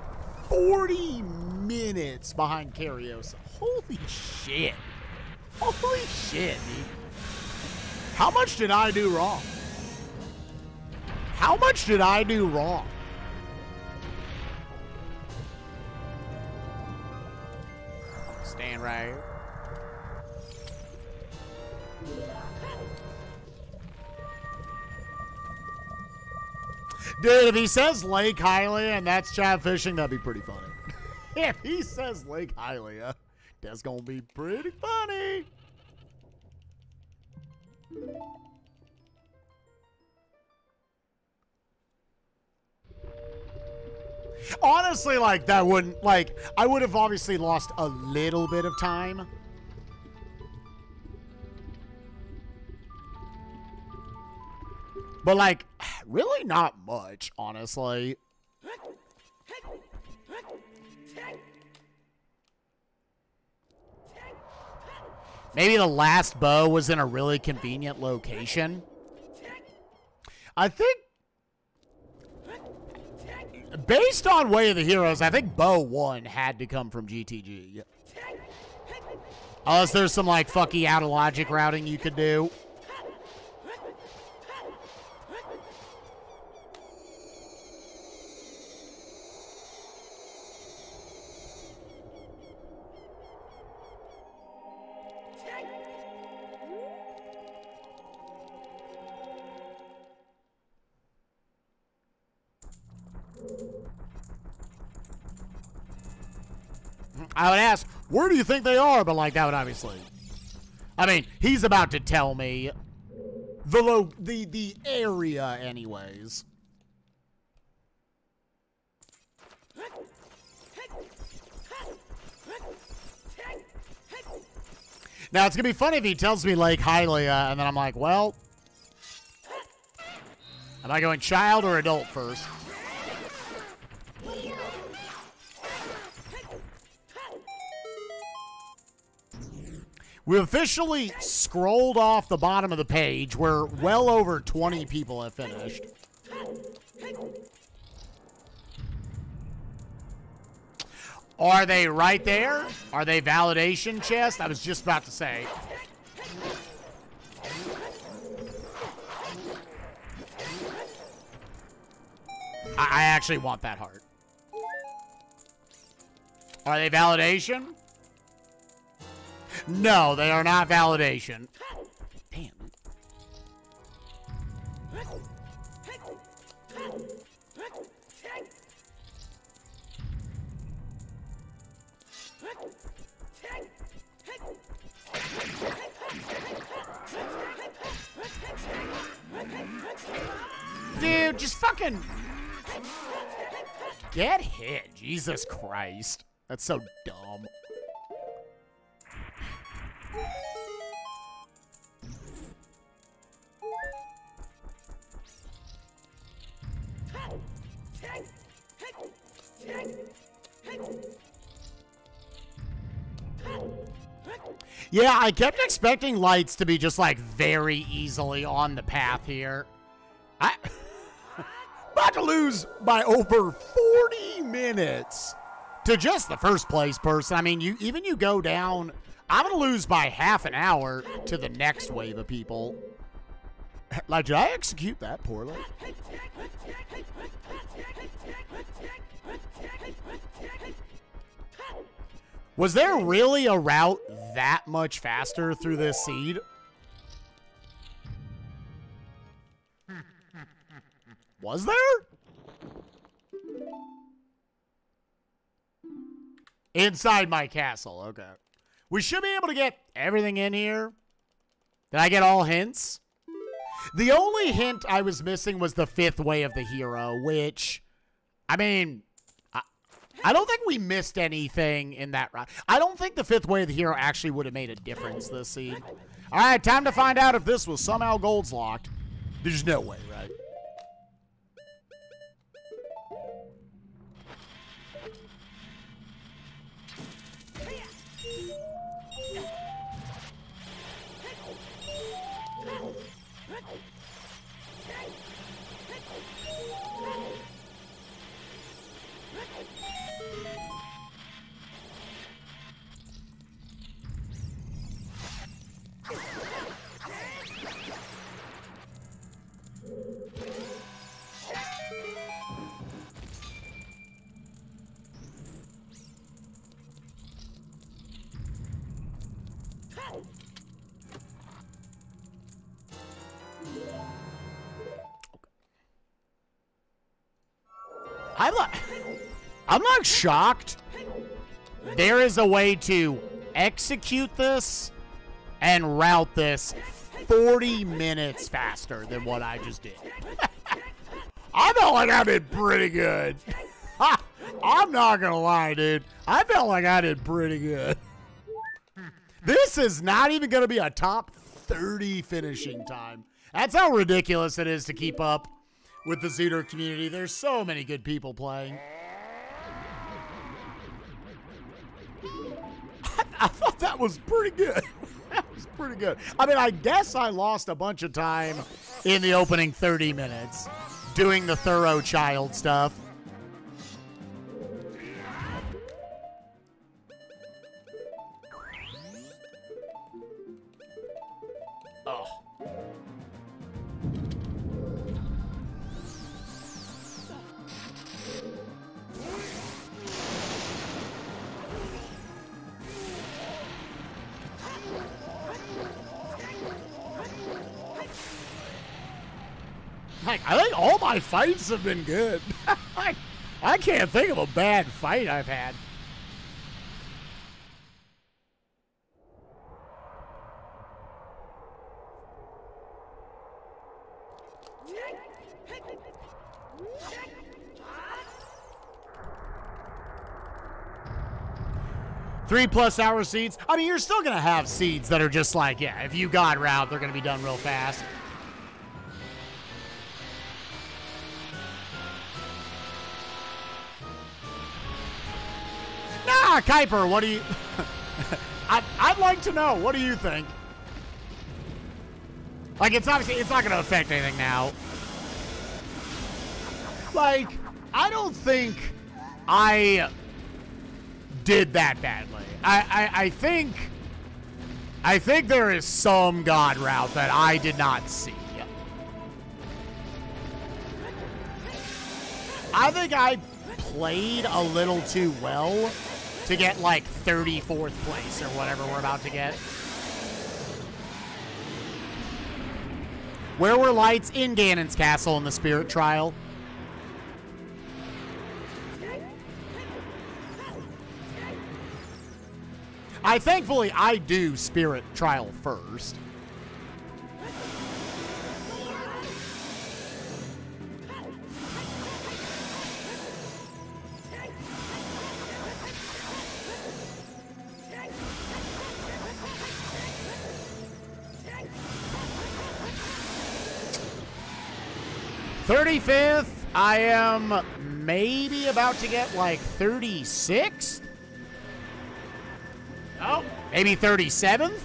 40 minutes behind Cariosa. Holy shit. Holy shit, dude. How much did I do wrong? How much did I do wrong? Stand right here. Dude, if he says Lake Hylia and that's chat fishing, that'd be pretty funny. If he says Lake Hylia, that's gonna be pretty funny. Honestly, like, that wouldn't, like, I would have obviously lost a little bit of time. But, like, really not much, honestly. Maybe the last bow was in a really convenient location. I think, based on Way of the Heroes, I think bow 1 had to come from GTG. Unless there's some, like, fucky out of logic routing you could do. I would ask, where do you think they are? But, like, that would obviously... I mean, he's about to tell me the area anyways. Now, it's going to be funny if he tells me Lake Hylia, and then I'm like, well, am I going child or adult first? We officially scrolled off the bottom of the page where well over 20 people have finished. Are they right there? Are they validation chests? I was just about to say. I actually want that heart. Are they validation? No, they are not validation. Damn. Dude, just fucking get hit. Jesus Christ. That's so dumb. Yeah, I kept expecting lights to be just like very easily on the path here. I'm about to lose by over 40 minutes to just the first place person. I mean, you go down, I'm going to lose by half an hour to the next wave of people. Like, did I execute that poorly? Was there really a route that much faster through this seed? Was there? Inside my castle, okay. We should be able to get everything in here. Did I get all hints? The only hint I was missing was the 5th way of the hero, which, I mean, I don't think we missed anything in that route. I don't think the 5th way of the hero actually would have made a difference this seed. All right, time to find out if this was somehow Gold's locked. There's no way, right? I'm not shocked. There is a way to execute this and route this 40 minutes faster than what I just did. I felt like I did pretty good. I'm not gonna lie, dude. I felt like I did pretty good. This is not even gonna be a top 30 finishing time. That's how ridiculous it is to keep up with the Zooter community. There's so many good people playing. I thought that was pretty good. That was pretty good. I mean, I guess I lost a bunch of time in the opening 30 minutes doing the thorough child stuff. Oh. Like, I think all my fights have been good. I can't think of a bad fight I've had. +3 hour seeds. I mean, you're still going to have seeds that are just like, yeah, if you God route, they're going to be done real fast. Nah, Kuiper, what do you... I'd like to know. What do you think? Like, it's obviously, it's not going to affect anything now. Like, I don't think I did that badly. I think there is some God route that I did not see. I think I played a little too well to get like 34th place or whatever we're about to get. Where were lights? In Ganon's castle in the Spirit Trial. Thankfully, I do Spirit Trial first. '35th, I am maybe about to get like 36th. Oh, maybe 37th?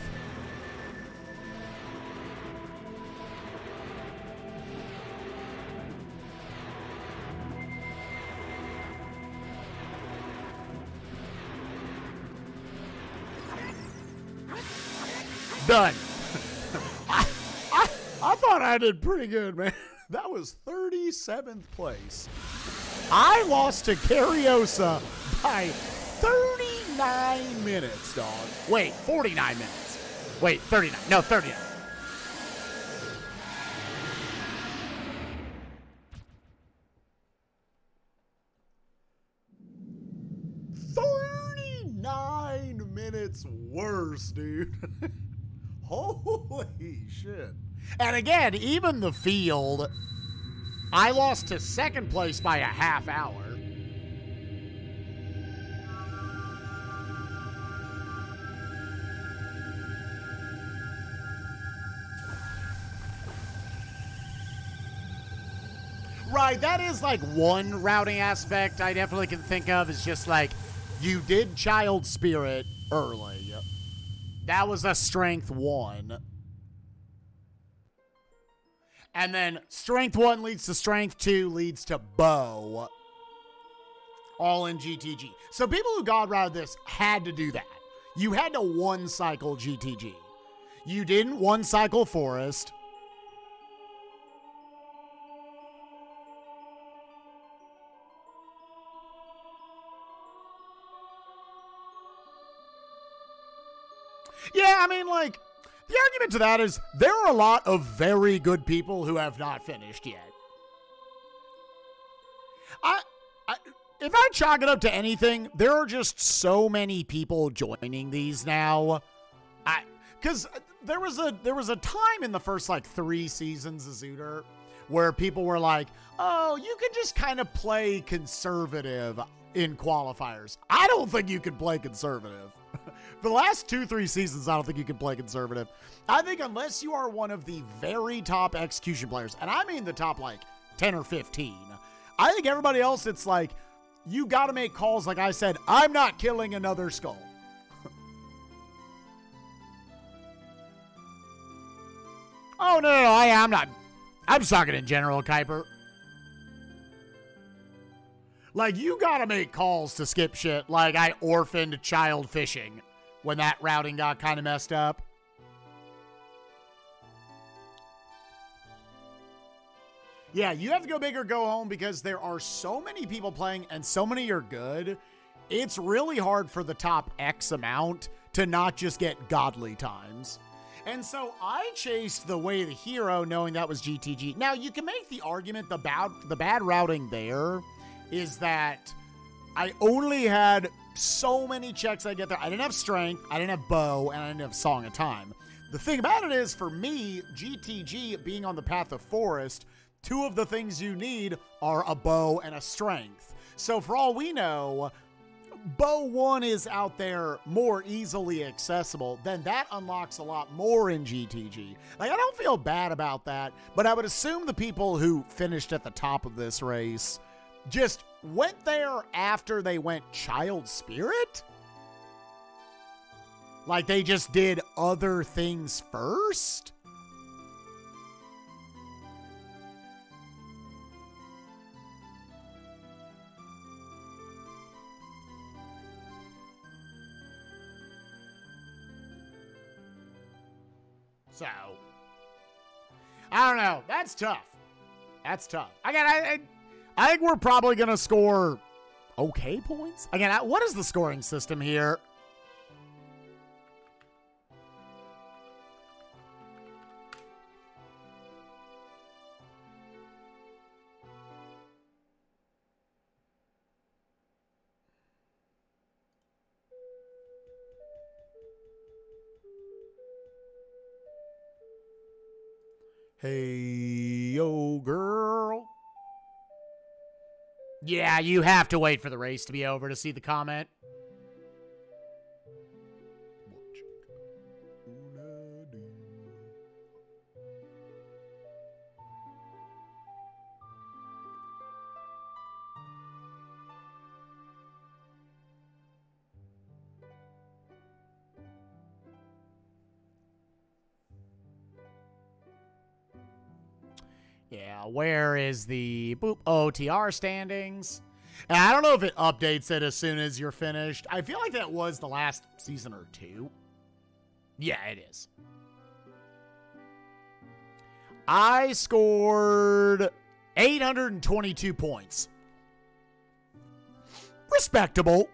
Done. I thought I did pretty good, man. That was 37th place. I lost to Cariosa by 39 minutes, dog. Wait, 49 minutes. Wait, 39. No, 39. Minutes worse, dude. Holy shit. And again, even the field, I lost to second place by a half hour. Right, that is like one routing aspect I definitely can think of. Is just like, you did Child Spirit early. That was a strength 1. And then strength 1 leads to strength 2 leads to bow. All in GTG. So people who God routed this had to do that. You had to one cycle GTG. You didn't one cycle Forest. Yeah, I mean, like, the argument to that is there are a lot of very good people who have not finished yet. If I chalk it up to anything, there are just so many people joining these now. Because there was a time in the first, like, 3 seasons of Zooter where people were like, oh, you can just kind of play conservative in qualifiers. I don't think you can play conservative. The last 2-3 seasons, I don't think you can play conservative. I think unless you are one of the very top execution players, and I mean the top like 10 or 15, I think everybody else, it's like, you got to make calls. Like I said, I'm not killing another skull. Oh, no, I'm not. I'm just talking in general, Kuiper. Like, you got to make calls to skip shit. Like, I orphaned child fishing when that routing got kind of messed up. Yeah, you have to go big or go home because there are so many people playing and so many are good. It's really hard for the top X amount to not just get godly times. And so I chased the Way of the Hero knowing that was GTG. Now, you can make the argument the bad routing there is that I only had so many checks I get there. I didn't have Strength, I didn't have Bow, and I didn't have Song of Time. The thing about it is, for me, GTG being on the Path of Forest, two of the things you need are a Bow and a Strength. So for all we know, Bow 1 is out there more easily accessible, then that unlocks a lot more in GTG. Like, I don't feel bad about that, but I would assume the people who finished at the top of this race just went there after they went Child Spirit? Like, they just did other things first? So, I don't know. That's tough. That's tough. Again, I think we're probably going to score okay points. Again, what is the scoring system here? Hey, yo, girl. Yeah, you have to wait for the race to be over to see the comment. Yeah, where is the boop OTR standings? And I don't know if it updates it as soon as you're finished. I feel like that was the last season or two. Yeah, it is. I scored 822 points. Respectable.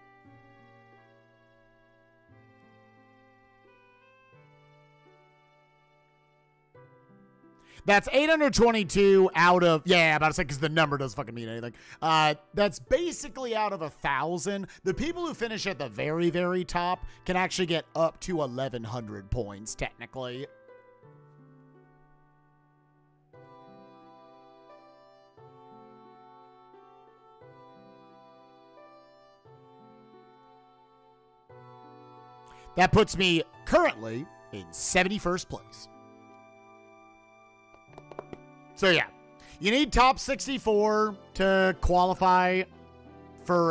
That's 822 out of, yeah, about to say, because the number doesn't fucking mean anything. That's basically out of 1,000. The people who finish at the very, very top can actually get up to 1,100 points, technically. That puts me currently in 71st place. So yeah, you need top 64 to qualify for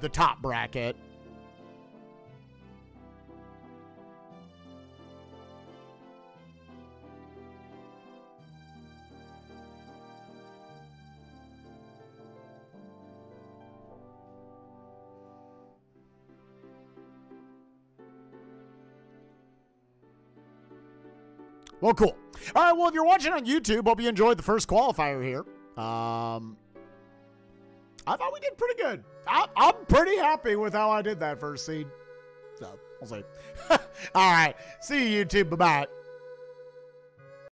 the top bracket. Well, cool. All right, well, if you're watching on YouTube, hope you enjoyed the first qualifier here. I thought we did pretty good. I'm pretty happy with how I did that first seed. So, we'll see. All right. See you, YouTube. Bye-bye.